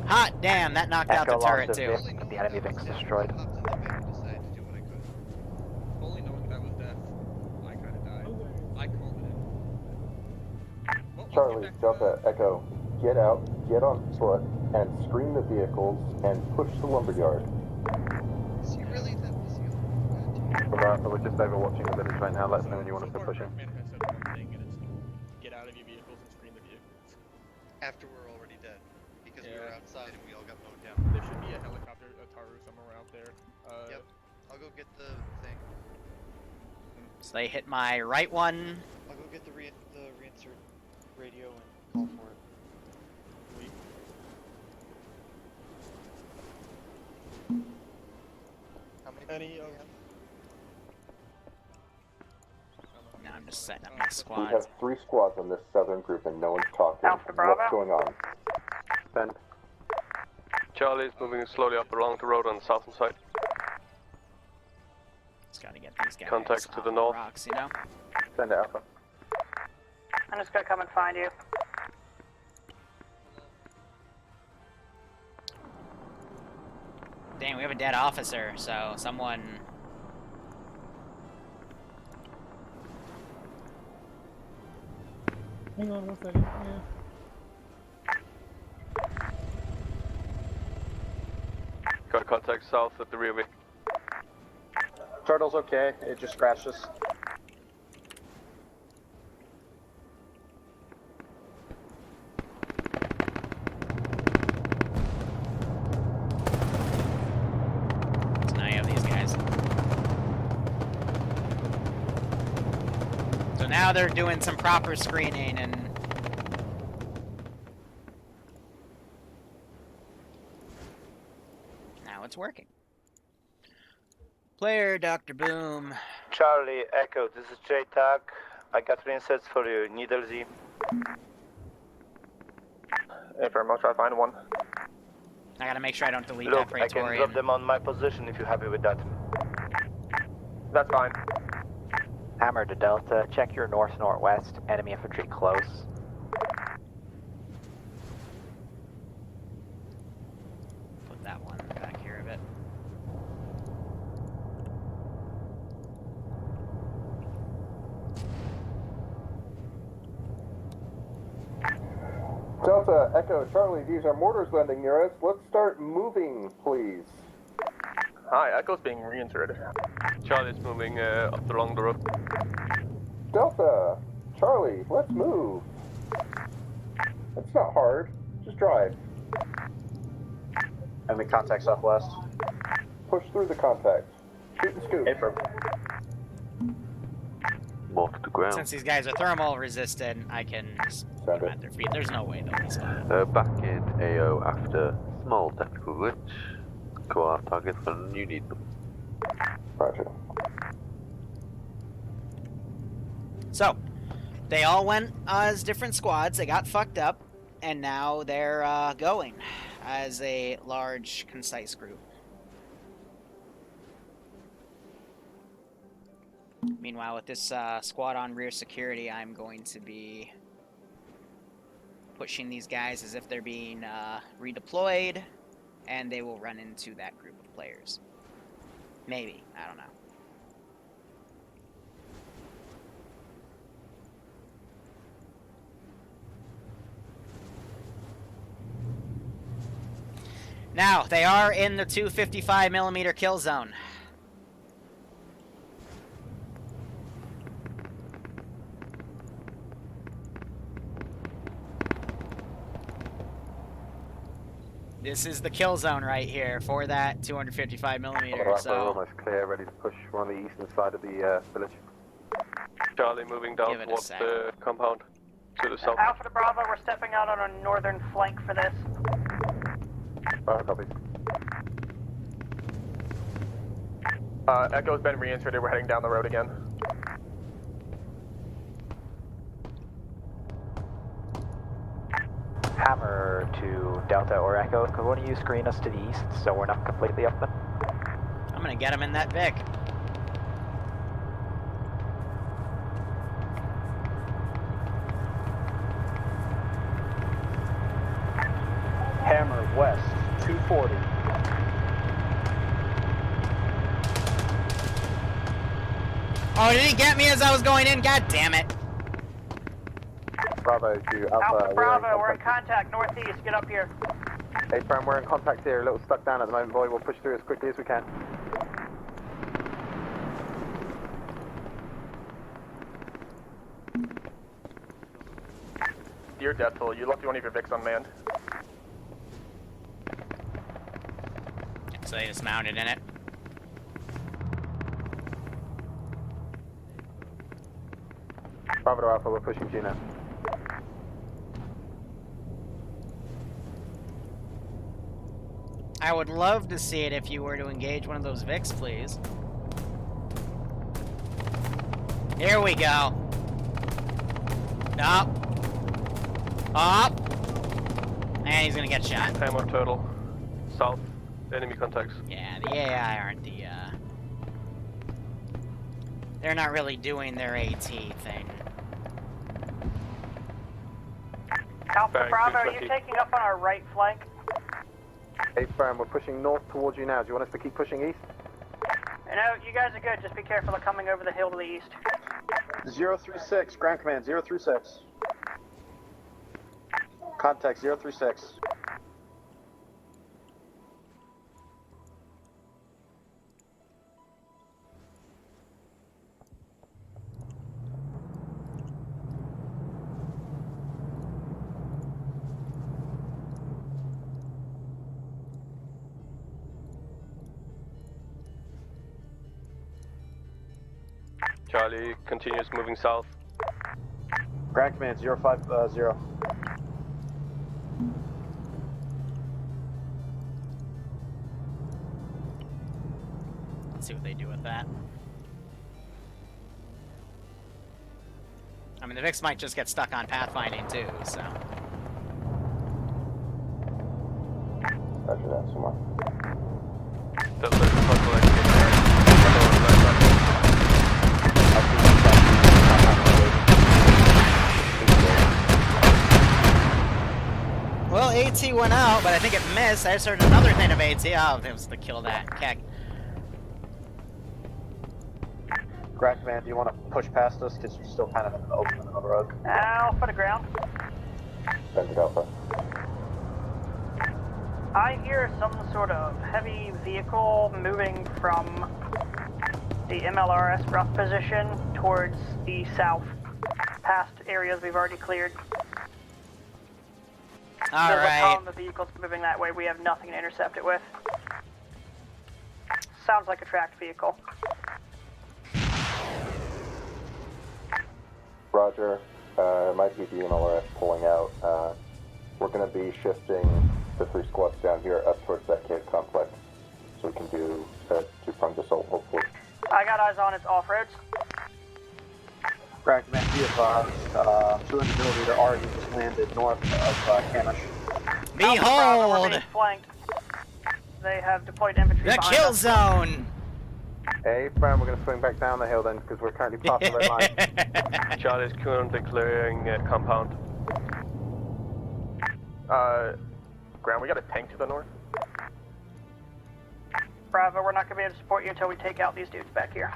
Speaker 5: Hot damn, that knocked out the turret too.
Speaker 9: The enemy Vic's destroyed.
Speaker 14: Only knowing that was death, I kind of died. I called it.
Speaker 1: Charlie, Delta, Echo, get out, get on foot, and screen the vehicles and push the lumberyard.
Speaker 6: Is he really that busy?
Speaker 9: We're just overwatching the village right now. Let us know when you want us to push in.
Speaker 14: Get out of your vehicles and screen the vehicles.
Speaker 6: After we're already dead. Because we were outside and we all got mowed down.
Speaker 14: There should be a helicopter, a Taru somewhere out there.
Speaker 6: Yep. I'll go get the thing.
Speaker 5: So they hit my right one.
Speaker 6: I'll go get the reinsert radio and call for it. How many people do we have?
Speaker 5: No, I'm just setting up my
Speaker 1: We
Speaker 5: squads.
Speaker 1: have 3 squads on this southern group and no one's talking.
Speaker 4: Alpha Bravo.
Speaker 1: What's going on?
Speaker 9: Send.
Speaker 8: Charlie is moving slowly up along the road on the southern side.
Speaker 5: Just gotta get these guys
Speaker 8: Contacts to
Speaker 5: off
Speaker 8: the north.
Speaker 5: rocks, you know?
Speaker 9: Send Alpha.
Speaker 4: I'm just gonna come and find you.
Speaker 5: Dang, we have a dead officer, so someone...
Speaker 11: Hang on 1 second. Yeah.
Speaker 8: Got contact south at the rear wing.
Speaker 9: Turtle's okay. It just scratched us.
Speaker 5: So now you have these guys. So now they're doing some proper screening and... Now it's working. Player, Dr. Boom.
Speaker 3: Charlie, Echo, this is J-Tag. I got reinsets for you. Needle Z.
Speaker 9: Affirm, I'll try to find one.
Speaker 5: I gotta make sure I don't delete
Speaker 3: Look,
Speaker 5: that
Speaker 3: I can drop
Speaker 5: Praetorian.
Speaker 3: them on my position if you're happy with that.
Speaker 9: That's fine. Hammer to Delta. Check your north-northwest. Enemy infantry close.
Speaker 1: Delta, Echo, Charlie, these are mortars landing near us. Let's start moving, please.
Speaker 8: Hi, Echo's being reinserted. Charlie's moving up along the road.
Speaker 1: Delta, Charlie, let's move. It's not hard. Just drive.
Speaker 9: Enemy contact southwest.
Speaker 1: Push through the contact. Shoot and scoop.
Speaker 9: Affirm.
Speaker 10: More to the ground.
Speaker 5: Since these guys are thermal resistant, I can just put them at their feet. There's no way they'll be spotted.
Speaker 10: Back in AO after small technical glitch. Call our targets when you need them.
Speaker 1: Roger.
Speaker 5: So, they all went as different squads. They got fucked up, and now they're going as a large, concise group. Meanwhile, with this squad on rear security, I'm going to be pushing these guys as if they're being redeployed, and they will run into that group of players. Maybe. I don't know. Now, they are in the 255mm kill zone. This is the kill zone right here for that 255mm.
Speaker 9: We're
Speaker 5: So
Speaker 9: almost clear, ready to push. We're on the eastern side of the village.
Speaker 8: Charlie moving down
Speaker 5: Give it a
Speaker 8: towards
Speaker 5: second.
Speaker 8: the compound to the south.
Speaker 4: Alpha to Bravo, we're stepping out on a northern flank for this.
Speaker 9: Copy.
Speaker 8: Echo's been reinserted. We're heading down the road again.
Speaker 9: Hammer to Delta or Echo. Could one of you screen us to the east so we're not completely up them?
Speaker 5: I'm gonna get him in that Vic.
Speaker 9: Hammer west, 240.
Speaker 5: Oh, did he get me as I was going in? God damn it.
Speaker 9: Bravo to
Speaker 4: Alpha Bravo, we're in contact northeast. Get up here.
Speaker 9: Hey, Fran, we're in contact here. A little stuck down at the moment, boy. We'll push through as quickly as we can.
Speaker 8: Dear Deathful, you left one of your Vics unmanned.
Speaker 5: So they just mounted in it.
Speaker 9: Bravo to Alpha, we're pushing Gina.
Speaker 5: I would love to see it if you were to engage one of those Vics, please. Here we go. Up. Up. And he's gonna get shot.
Speaker 8: Hammer turtle. South. Enemy contacts.
Speaker 5: Yeah, the AI aren't the, they're not really doing their AT thing.
Speaker 4: Alpha
Speaker 8: Bearing
Speaker 4: Bravo, are you
Speaker 8: 220.
Speaker 4: taking up on our right flank?
Speaker 9: Hey, Fran, we're pushing north towards you now. Do you want us to keep pushing east?
Speaker 4: No, you guys are good. Just be careful of coming over the hill to the east.
Speaker 9: 036, ground command, 036. Contact 036.
Speaker 8: Charlie continues moving south.
Speaker 9: Ground command 050.
Speaker 5: Let's see what they do with that. I mean, the Vix might just get stuck on pathfinding too, so.
Speaker 1: Roger that, Sumar.
Speaker 5: Well, AT went out, but I think it missed. I just heard another thing of AT. Oh, it was to kill that keg.
Speaker 9: Ground command, do you want to push past us? Because you're still kind of in the open on the road.
Speaker 4: Alpha to ground.
Speaker 1: Send it, Alpha.
Speaker 4: I hear some sort of heavy vehicle moving from the MLRS rough position towards the south, past areas we've already cleared.
Speaker 5: All
Speaker 4: There's a
Speaker 5: right.
Speaker 4: column of vehicles moving that way. We have nothing to intercept it with. Sounds like a tracked vehicle.
Speaker 1: Roger. It might be the MLRS pulling out. We're going to be shifting the 3 squads down here up towards that cave complex, so we can do a 2-pronged assault, hopefully.
Speaker 4: I got eyes on its off-roads.
Speaker 9: Crack man, be advised. 200mm already just landed north of Camish.
Speaker 5: Behold!
Speaker 4: Remain flanked. They have deployed infantry
Speaker 5: The
Speaker 4: behind
Speaker 5: kill
Speaker 4: us.
Speaker 5: zone!
Speaker 7: Hey, Brown, we're going to swing back down the hill then, because we're currently past the red line.
Speaker 8: Charlie's currently clearing compound.
Speaker 14: Graham, we got a tank to the north.
Speaker 4: Bravo, we're not going to be able to support you until we take out these dudes back here.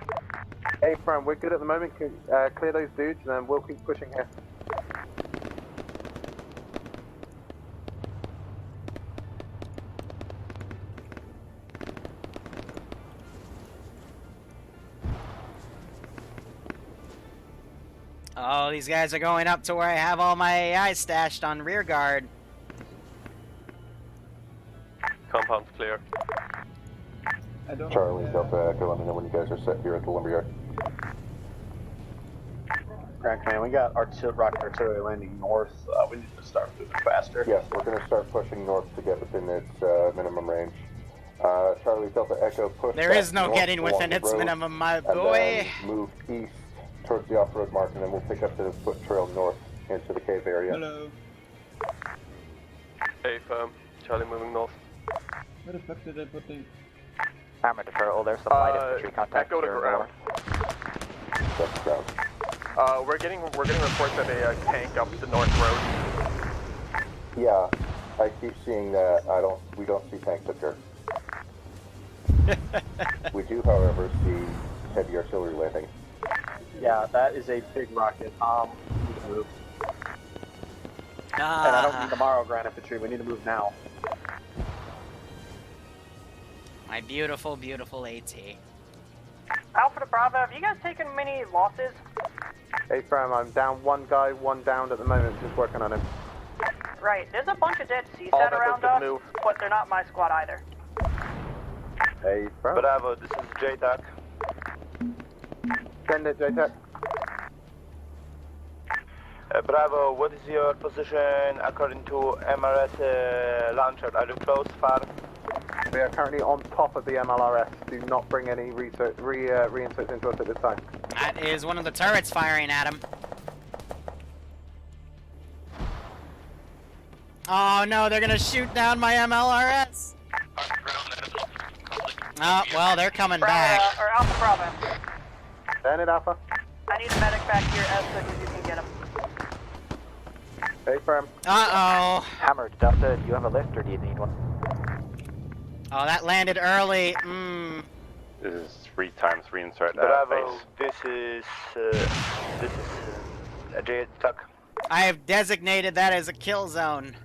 Speaker 7: Hey, Brown, we're good at the moment. Clear those dudes, and then we'll keep pushing here.
Speaker 5: Oh, these guys are going up to where I have all my AI stashed on rear guard.
Speaker 8: Compound's clear.
Speaker 1: Charlie, Delta Echo, let me know when you guys are set here at the lumberyard.
Speaker 9: Crack man, we got rocket artillery landing north. We need to start moving faster.
Speaker 1: Yes, we're going to start pushing north to get within its minimum range. Charlie, Delta Echo, push
Speaker 5: There
Speaker 1: back
Speaker 5: is no
Speaker 1: north
Speaker 5: getting
Speaker 1: along
Speaker 5: within
Speaker 1: the
Speaker 5: its
Speaker 1: road,
Speaker 5: minimum, my
Speaker 1: and
Speaker 5: boy.
Speaker 1: then move east towards the off-road mark, and then we'll pick up the foot trail north into the cave area.
Speaker 15: Hello.
Speaker 8: Hey, firm. Charlie moving north.
Speaker 15: Where the fuck did I put the...
Speaker 9: Hammer deferral, there's some light infantry contact
Speaker 14: Echo to
Speaker 9: here.
Speaker 14: ground.
Speaker 1: That's ground.
Speaker 14: We're getting reports of a tank up the north road.
Speaker 1: Yeah, I keep seeing that. We don't see tanks up here. We do, however, see heavy artillery landing.
Speaker 9: Yeah, that is a big rocket. We need to move. And I don't mean tomorrow, Grand Infantry. We need to move now.
Speaker 5: My beautiful, beautiful AT.
Speaker 4: Alpha to Bravo, have you guys taken many losses?
Speaker 7: Hey, Brown, I'm down one guy, one downed at the moment, just working on him.
Speaker 4: Right, there's a bunch of dead CSAT
Speaker 14: All that
Speaker 4: around
Speaker 14: does
Speaker 4: us,
Speaker 14: move.
Speaker 4: but they're not my squad either.
Speaker 7: Hey, Brown.
Speaker 3: Bravo, this is JTAC.
Speaker 7: Send it, JTAC.
Speaker 3: Bravo, what is your position according to MRS launcher? Are you close, far?
Speaker 7: We are currently on top of the MLRS. Do not bring any reinserts into us at this time.
Speaker 5: That is one of the turrets firing at him. Oh no, they're gonna shoot down my MLRS. Oh, well, they're coming back.
Speaker 4: Or Alpha Bravo.
Speaker 7: Send it, Alpha.
Speaker 4: I need a medic back here as quick as you can get him.
Speaker 7: Hey, firm.
Speaker 5: Uh-oh.
Speaker 9: Hammer, Delta, do you have a lift or do you need one?
Speaker 5: Oh, that landed early.
Speaker 16: This is 3 times reinsert
Speaker 3: Bravo,
Speaker 16: base.
Speaker 3: this is a JTAC.
Speaker 5: I have designated that as a kill zone.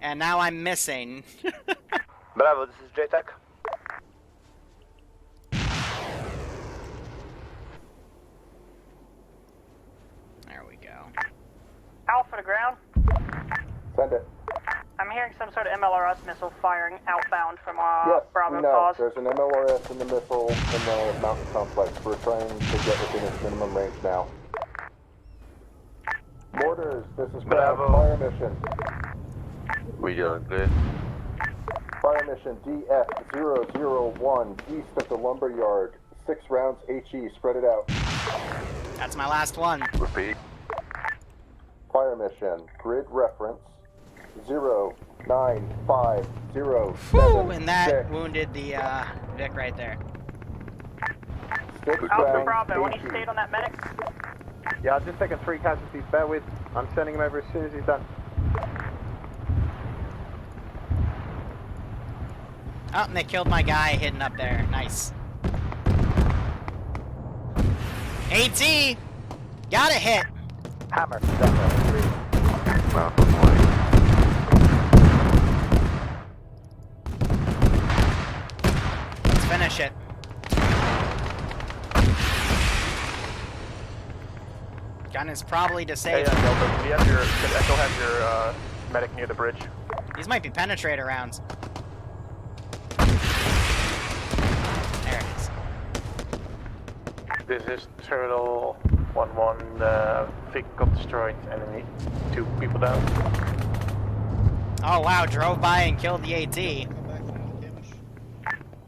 Speaker 5: And now I'm missing.
Speaker 3: Bravo, this is JTAC.
Speaker 5: There we go.
Speaker 4: Alpha to ground.
Speaker 1: Send it.
Speaker 4: I'm hearing some sort of MLRS missile firing outbound from
Speaker 1: Yes,
Speaker 4: Bravo
Speaker 1: we know.
Speaker 4: cause.
Speaker 1: There's an MLRS in the missile in the mountain complex. We're trying to get within its minimum range now. Mortars, this is
Speaker 3: Bravo.
Speaker 1: fire mission.
Speaker 16: We doing good?
Speaker 1: Fire mission DF001 east of the lumberyard. 6 rounds HE, spread it out.
Speaker 5: That's my last one.
Speaker 16: Repeat.
Speaker 1: Fire mission, grid reference 09507.
Speaker 5: Whew, and that wounded the Vic right there.
Speaker 1: 6
Speaker 4: Alpha
Speaker 1: rounds
Speaker 4: Bravo, any
Speaker 1: HE.
Speaker 4: state on that medic?
Speaker 7: Yeah, I've just taken 3 casualties. Bear with. I'm sending him over as soon as he's done.
Speaker 5: Oh, and they killed my guy hidden up there. Nice. AT! Got a hit.
Speaker 9: Hammer, Delta, 3.
Speaker 16: Mount on the way.
Speaker 5: Let's finish it. Gun is probably
Speaker 14: Hey,
Speaker 5: disabled.
Speaker 14: Delta, we have does Echo have your medic near the bridge?
Speaker 5: These might be penetrator rounds. There it is.
Speaker 17: This is Turtle 1-1, Vic got destroyed, enemy. 2 people down.
Speaker 5: Oh wow, drove by and killed the AT.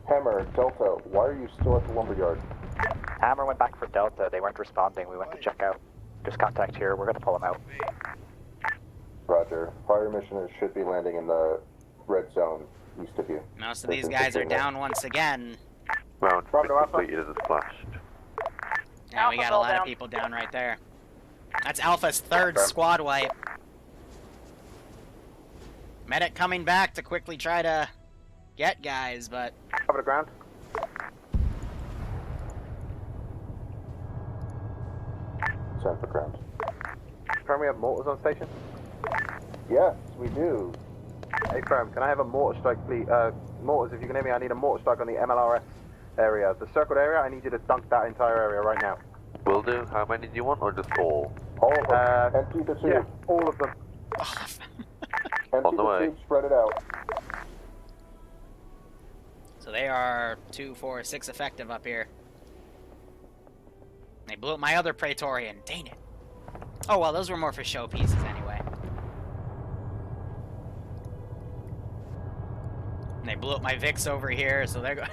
Speaker 1: Hammer, Delta, why are you still at the lumberyard?
Speaker 9: Hammer went back for Delta. They weren't responding. We went to check out. Just contact here. We're going to pull them out.
Speaker 1: Roger. Fire mission should be landing in the red zone east of you.
Speaker 5: Most of these guys are down once again.
Speaker 16: Mount completed as flashed.
Speaker 5: Yeah, we got a lot of people down right there. That's Alpha's third squad wipe. Medic coming back to quickly try to get guys, but...
Speaker 7: Cover the ground.
Speaker 1: Send for ground.
Speaker 7: Firm, we have mortars on station?
Speaker 1: Yes, we do.
Speaker 7: Hey, Firm, can I have a mortar strike, please? Mortars, if you can hear me, I need a mortar strike on the MLRS area. The circled area, I need you to dunk that entire area right now.
Speaker 16: Will do. How many do you want, or just all?
Speaker 1: All of them. Empty the tube.
Speaker 7: Yeah, all of them.
Speaker 1: Empty
Speaker 16: On the
Speaker 1: the
Speaker 16: way.
Speaker 1: tube, spread it out.
Speaker 5: So they are 2, 4, 6 effective up here. They blew up my other Praetorian. Dang it. Oh well, those were more for showpieces anyway. And they blew up my Vix over here, so they're going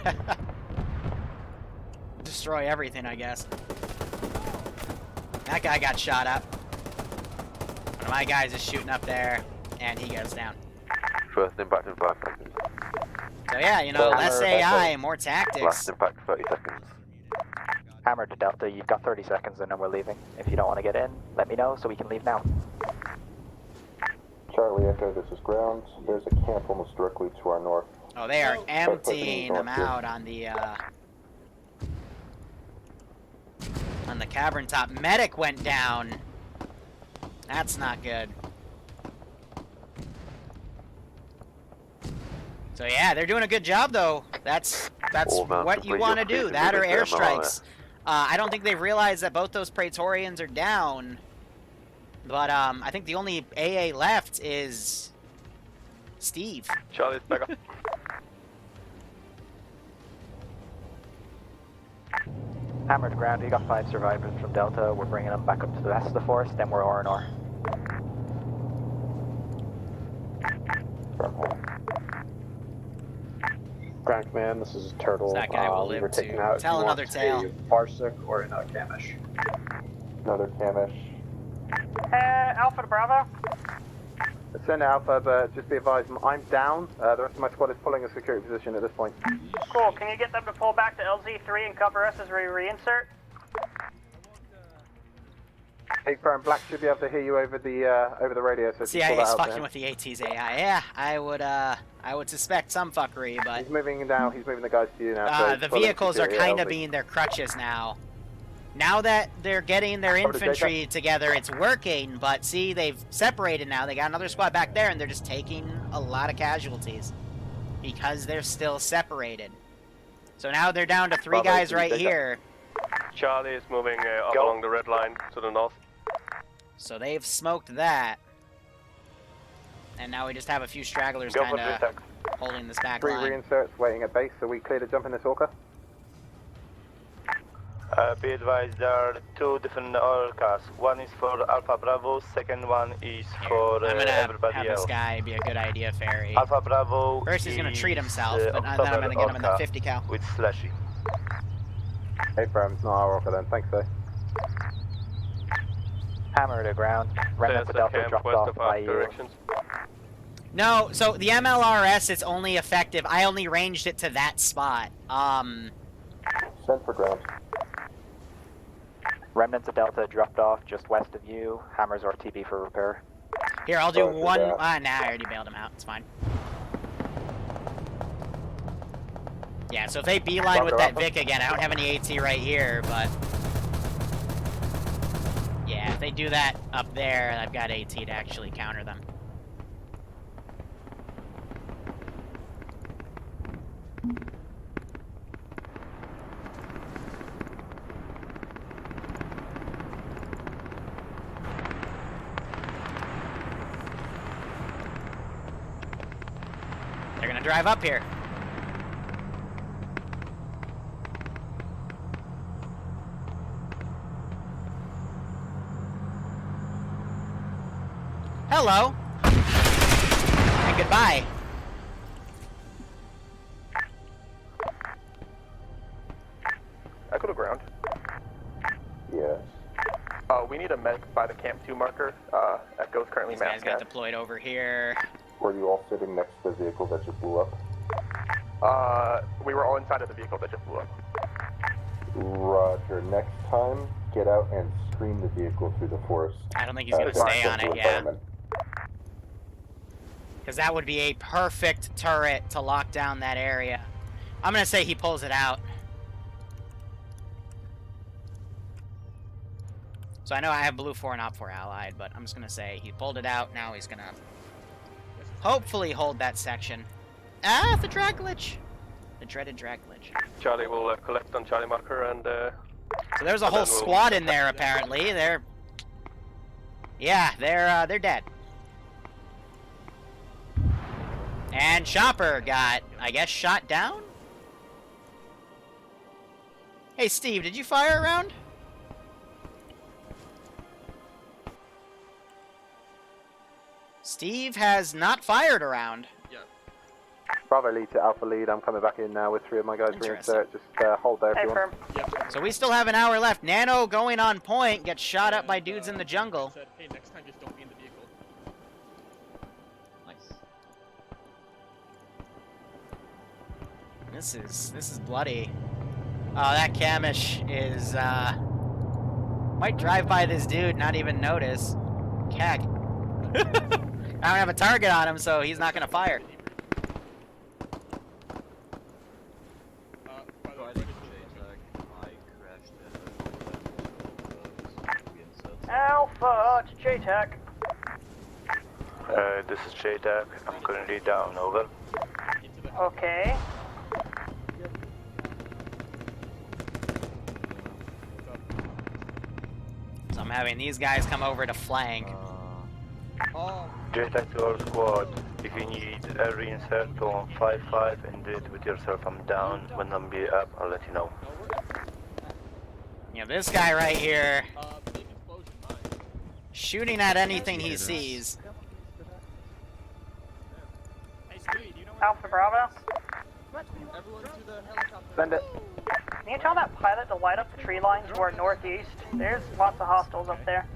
Speaker 5: destroy everything, I guess. That guy got shot up. One of my guys is shooting up there, and he goes down.
Speaker 16: First impact in 5 seconds.
Speaker 5: So yeah, you know, less AI, more tactics.
Speaker 16: Last impact 30 seconds.
Speaker 9: Hammer to Delta, you've got 30 seconds and then we're leaving. If you don't want to get in, let me know so we can leave now.
Speaker 1: Charlie Echo, this is ground. There's a camp almost directly to our north.
Speaker 5: Oh, they are emptying them out on the cavern top. Medic went down. That's not good. So yeah, they're doing a good job though. That's what you want to do. That or airstrikes. I don't think they've realized that both those Praetorians are down. But I think the only AA left is Steve.
Speaker 8: Charlie's back up.
Speaker 9: Hammer to ground, you got 5 survivors from Delta. We're bringing them back up to the rest of the forest, then we're R&R.
Speaker 18: Ground command, this is Turtle.
Speaker 5: That guy will
Speaker 18: we
Speaker 5: live
Speaker 18: were taken
Speaker 5: to
Speaker 18: out.
Speaker 5: tell another tale.
Speaker 18: Parsec or in Kamish.
Speaker 1: Another Kamish.
Speaker 4: Alpha to Bravo.
Speaker 7: Send Alpha, but just be advised, I'm down. The rest of my squad is pulling a security position at this point.
Speaker 4: Cool, can you get them to pull back to LZ3 and cover us as we reinsert?
Speaker 7: Hey, Firm, Black should be able to hear you over the radio. So
Speaker 5: CIA is fucking with the AT's AI. Yeah, I would suspect some fuckery, but
Speaker 7: he's moving now. He's moving the guys to you now. So
Speaker 5: the vehicles are kind of being their crutches now. Now that they're getting their infantry together, it's working. But see, they've separated now. They got another squad back there, and they're just taking a lot of casualties because they're still separated. So now they're down to 3 guys right here.
Speaker 8: Charlie is moving up along the red line to the north.
Speaker 5: So they've smoked that. And now we just have a few stragglers kind of holding this back
Speaker 7: 3
Speaker 5: line.
Speaker 7: reinserts waiting at base. Are we clear to jump in this Orca?
Speaker 17: Be advised, there are 2 different Orcas. One is for Alpha Bravo, second one is for
Speaker 5: I'm gonna
Speaker 17: everybody
Speaker 5: have
Speaker 17: else.
Speaker 5: this guy be a good idea, Ferry.
Speaker 17: Alpha Bravo.
Speaker 5: First he's gonna treat himself, but then I'm gonna get him in the 50 cal.
Speaker 17: With Slashy.
Speaker 7: Hey, Firm, it's not our Orca then. Thanks, though.
Speaker 9: Hammer to ground. Remnant with Delta dropped off by you.
Speaker 5: No, so the MLRS is only effective. I only ranged it to that spot.
Speaker 1: Send for ground.
Speaker 9: Remnants of Delta dropped off just west of you. Hammer's RTB for repair.
Speaker 5: Here, I'll do one. Nah, I already bailed him out. It's fine. Yeah, so if they beeline with that Vic again, I don't have any AT right here, but yeah, Yeah, if they do that up there, I've got AT to actually counter them. They're gonna drive up here. Hello. And goodbye.
Speaker 14: Echo to ground.
Speaker 1: Yes.
Speaker 14: We need a med by the Camp 2 marker. Echo's currently
Speaker 5: These guys
Speaker 14: mapped.
Speaker 5: got deployed over here.
Speaker 1: Were you all sitting next to the vehicle that just blew up?
Speaker 14: We were all inside of the vehicle that just blew up.
Speaker 1: Roger. Next time, get out and screen the vehicle through the forest.
Speaker 5: I don't think he's gonna stay on it, yeah. Because that would be a perfect turret to lock down that area. I'm gonna say he pulls it out. So I know I have blue 4 and op 4 allied, but I'm just gonna say he pulled it out. Now he's gonna hopefully hold that section. Ah, the drag glitch. The dreaded drag glitch.
Speaker 8: Charlie will collect on Charlie marker and.
Speaker 5: So there's a whole squad in there apparently. They're dead. And Chopper got, I guess, shot down? Hey, Steve, did you fire a round? Steve has not fired a round.
Speaker 12: Yeah.
Speaker 7: Bravo lead to Alpha lead. I'm coming back in now with 3 of my guys reinsert. Just hold there if you want.
Speaker 12: Yep.
Speaker 5: So we still have an hour left. Nano going on point, gets shot up by dudes in the jungle.
Speaker 12: Said, hey, next time just don't be in the vehicle.
Speaker 5: Nice. This is bloody. Oh, that Camish is might drive by this dude, not even notice. Cack. I don't have a target on him, so he's not gonna fire.
Speaker 4: Alpha to JTAC.
Speaker 17: This is JTAC. I'm currently down, over.
Speaker 4: Okay.
Speaker 5: So I'm having these guys come over to flank.
Speaker 17: JTAC to our squad. If you need a reinsert on 5-5 and do it with yourself, I'm down. When I'm be up, I'll let you know.
Speaker 5: You know, this guy right here, shooting at anything he sees.
Speaker 4: Alpha Bravo.
Speaker 7: Send it.
Speaker 4: Can you tell that pilot to light up the tree line to our northeast? There's lots of hostiles up there.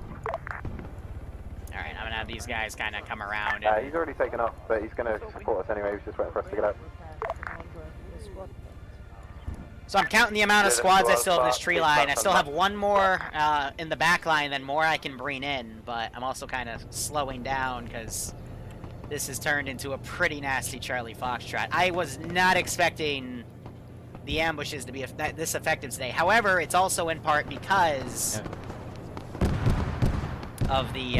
Speaker 5: Alright, I'm gonna have these guys kind of come around.
Speaker 7: He's already taken off, but he's going to support us anyway. He's just waiting for us to get out.
Speaker 5: So I'm counting the amount of squads I still have in this tree line. I still have one more in the back line, then more I can bring in, but I'm also kind of slowing down because this has turned into a pretty nasty Charlie Foxtrot. I was not expecting the ambushes to be this effective today. However, it's also in part because of the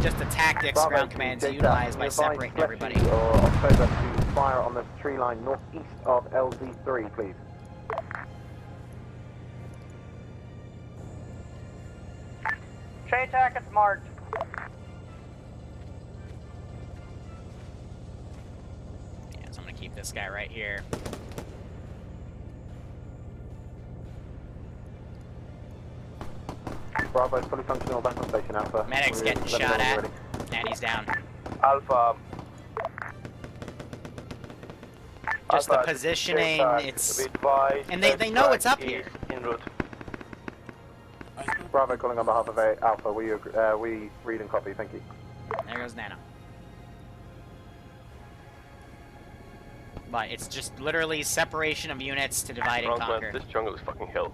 Speaker 5: just the tactics ground commands utilized by separating everybody.
Speaker 7: Or October to fire on the tree line northeast of LZ3, please.
Speaker 4: JTAC, it's marked.
Speaker 5: Yeah, so I'm gonna keep this guy right here.
Speaker 7: Bravo is fully functional back on station Alpha.
Speaker 5: Medic's getting shot at, and he's down.
Speaker 17: Alpha.
Speaker 5: Just the
Speaker 17: Alpha,
Speaker 5: positioning,
Speaker 17: JTAC,
Speaker 5: it's...
Speaker 17: be advised,
Speaker 5: And they know it's up
Speaker 17: is
Speaker 5: here.
Speaker 17: En route.
Speaker 7: Bravo calling on behalf of Alpha. We read and copy. Thank you.
Speaker 5: There goes Nano. But it's just literally separation of units to divide and conquer.
Speaker 8: This jungle is fucking hell.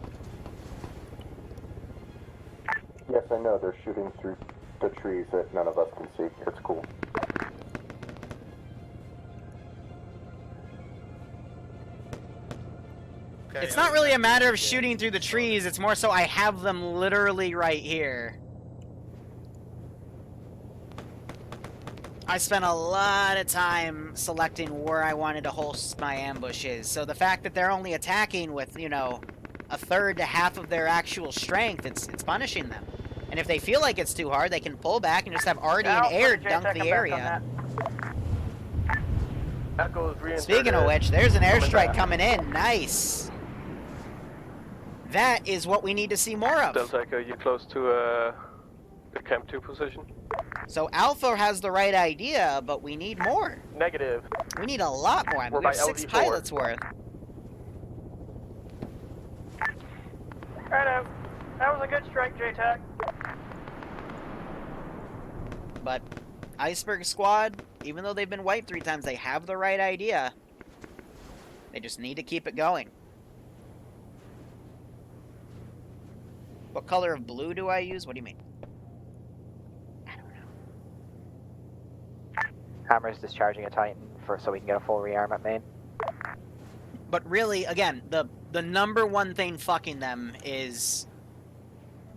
Speaker 1: Yes, I know. They're shooting through the trees that none of us can see. It's cool.
Speaker 5: It's not really a matter of shooting through the trees, it's more so I have them literally right here. I spent a lot of time selecting where I wanted to host my ambushes, so the fact that they're only attacking with, you know, a third to half of their actual strength, it's punishing them. And if they feel like it's too hard, they can pull back and just have Artie and Air dunk the area. Speaking of which, there's an airstrike coming in. Nice. That is what we need to see more of.
Speaker 8: Delta Echo, you close to the Camp 2 position?
Speaker 5: So Alpha has the right idea, but we need more.
Speaker 14: Negative.
Speaker 5: We need a lot more. I mean, we have 6 pilots worth.
Speaker 4: Right, that was a good strike, JTAC.
Speaker 5: But Iceberg Squad, even though they've been wiped 3 times, they have the right idea. They just need to keep it going. What color of blue do I use? What do you mean?
Speaker 9: Hammer's discharging a Titan so we can get a full rearm at main.
Speaker 5: But really, again, the number one thing fucking them is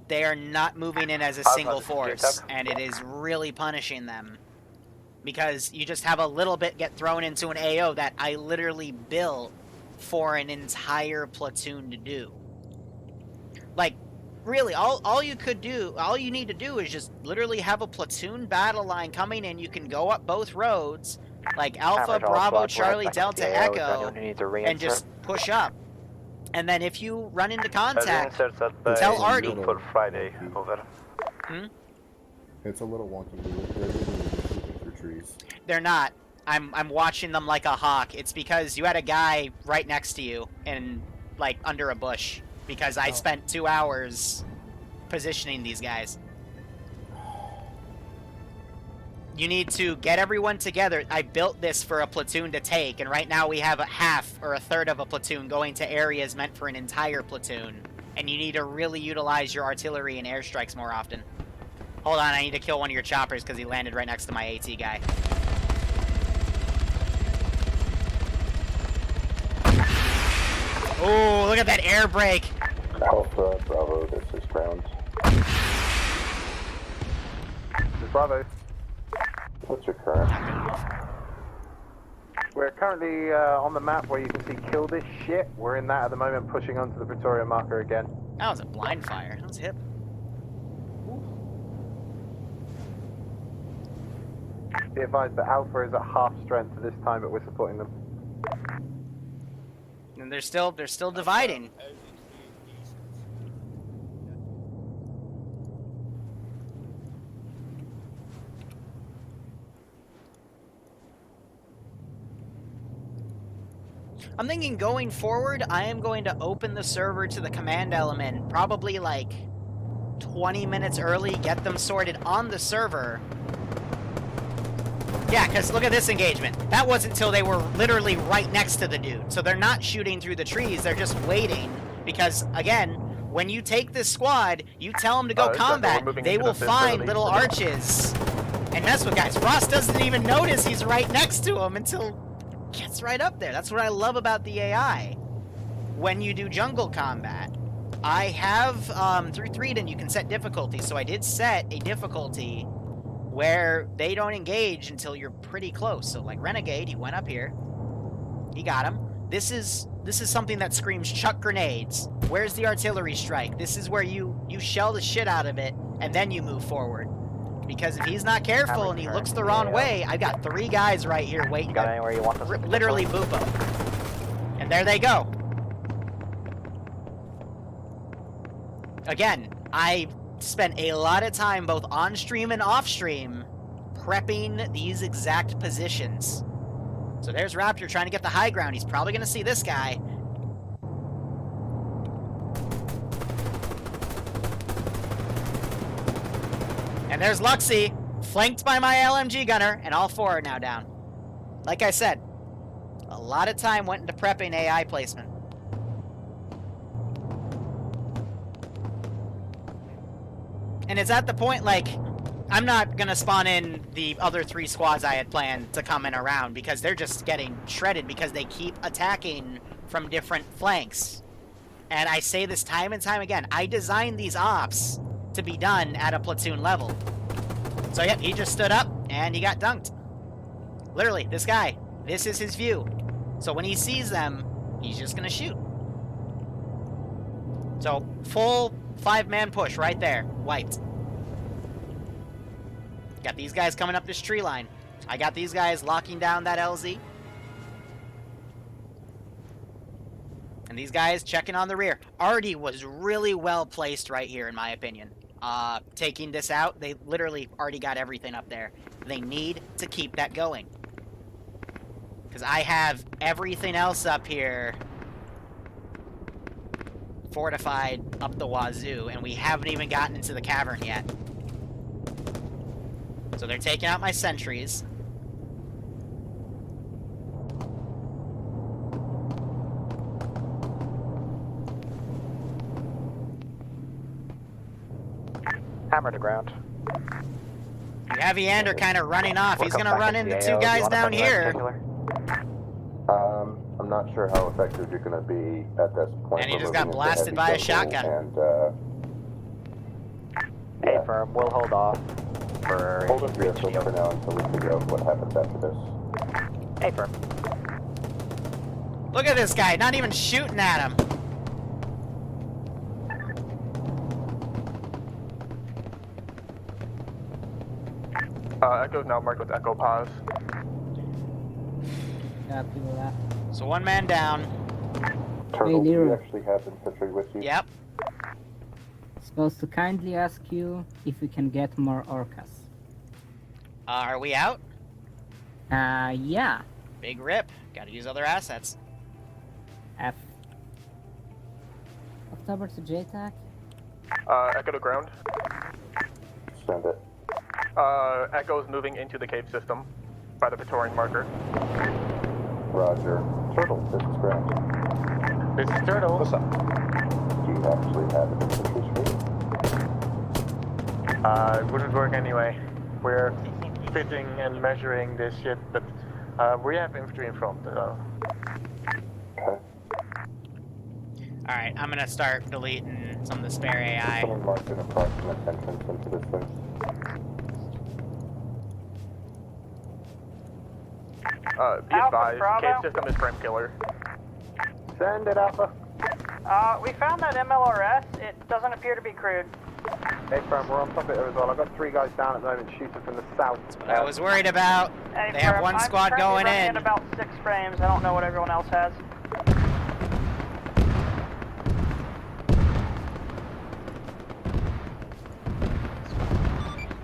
Speaker 5: they are not moving in as a single force, and it is really punishing them. Because you just have a little bit get thrown into an AO that I literally built for an entire platoon to do. Like, really, all you need to do is just literally have a platoon battle line coming in. You can go up both roads, like Alpha, Bravo, Charlie, Delta, Echo, and just push up. And then if you run into contact, tell Artie.
Speaker 17: For Friday, over.
Speaker 1: It's a little wonky. They're shooting through trees.
Speaker 5: They're not. I'm watching them like a hawk. It's because you had a guy right next to you and like under a bush. Because I spent 2 hours positioning these guys. You need to get everyone together. I built this for a platoon to take, and right now we have a half or a third of a platoon going to areas meant for an entire platoon. And you need to really utilize your artillery and airstrikes more often. Hold on, I need to kill one of your choppers because he landed right next to my AT guy. Oh, look at that air brake!
Speaker 1: Alpha, Bravo, this is ground.
Speaker 7: This is Bravo.
Speaker 1: What's your current?
Speaker 7: We're currently on the map where you can see kill this shit. We're in that at the moment, pushing onto the Pretoria marker again.
Speaker 5: That was a blind fire. That was hip.
Speaker 7: Be advised that Alpha is at half strength at this time, but we're supporting them.
Speaker 5: And they're still dividing. I'm thinking going forward, I am going to open the server to the command element probably like 20 minutes early, get them sorted on the server. Yeah, because look at this engagement. That wasn't until they were literally right next to the dude. So they're not shooting through the trees, they're just waiting. Because, again, when you take this squad, you tell them to go combat, they will find little arches and mess with guys. Ross doesn't even notice he's right next to him until he gets right up there. That's what I love about the AI. When you do jungle combat, I have, through Threeden, you can set difficulty. So I did set a difficulty where they don't engage until you're pretty close. So like Renegade, he went up here. He got him. This is something that screams chuck grenades. Where's the artillery strike? This is where you shell the shit out of it and then you move forward. Because if he's not careful and he looks the wrong way, I've got 3 guys right here waiting to literally boop him. And there they go. Again, I spent a lot of time both on stream and off stream prepping these exact positions. So there's Raptor trying to get the high ground. He's probably going to see this guy. And there's Luxie, flanked by my LMG gunner, and all 4 are now down. Like I said, a lot of time went into prepping AI placement. And it's at the point, like, I'm not gonna spawn in the other 3 squads I had planned to come in around because they're just getting shredded because they keep attacking from different flanks. And I say this time and time again, I designed these ops to be done at a platoon level. So yep, he just stood up and he got dunked. Literally, this guy, this is his view. So when he sees them, he's just gonna shoot. So full 5-man push right there, wiped. Got these guys coming up this tree line. I got these guys locking down that LZ. And these guys checking on the rear. Artie was really well placed right here, in my opinion. Taking this out, they literally already got everything up there. They need to keep that going. Because I have everything else up here fortified up the wazoo, and we haven't even gotten into the cavern yet. So they're taking out my sentries.
Speaker 9: Hammer to ground.
Speaker 5: Heavy Ander kind of running off. He's gonna run into two guys down here.
Speaker 1: I'm not sure how effective you're going to be at this point.
Speaker 5: And he just got blasted by a shotgun.
Speaker 1: And,
Speaker 9: Hey, firm, we'll hold off for...
Speaker 1: hold up your vehicle for now until we figure out what happens after this.
Speaker 9: Hey, firm.
Speaker 5: Look at this guy, not even shooting at him.
Speaker 14: Echo's now marked with Echo Pause.
Speaker 11: Copy that.
Speaker 5: So 1 man down.
Speaker 1: Turtle, do you
Speaker 11: Liru.
Speaker 1: actually have infantry with you?
Speaker 5: Yep.
Speaker 11: Supposed to kindly ask you if we can get more orcas.
Speaker 5: Are we out?
Speaker 11: Yeah.
Speaker 5: Big rip. Gotta use other assets.
Speaker 11: F. October to JTAC.
Speaker 14: Echo to ground.
Speaker 1: Send it.
Speaker 14: Echo's moving into the cave system by the Praetorian marker.
Speaker 1: Roger. Turtle, this is ground.
Speaker 14: This is Turtle.
Speaker 1: What's up? Do you actually have an infantry screen?
Speaker 19: It wouldn't work anyway. We're fitting and measuring this shit, but we have infantry in front.
Speaker 1: Okay.
Speaker 5: Alright, I'm gonna start deleting some of the spare AI.
Speaker 1: Someone marked an approximate entrance into this thing.
Speaker 14: Be advised, cave system is frame killer.
Speaker 7: Send it, Alpha.
Speaker 4: We found that MLRS. It doesn't appear to be crewed.
Speaker 7: Hey, firm, we're on top of it as well. I've got 3 guys down at the moment shooting from the south.
Speaker 5: That's what I was worried about.
Speaker 4: Hey,
Speaker 5: They have
Speaker 4: Firm,
Speaker 5: 1 squad
Speaker 4: I'm
Speaker 5: going
Speaker 4: currently running
Speaker 5: in.
Speaker 4: at about 6 frames. I don't know what everyone else has.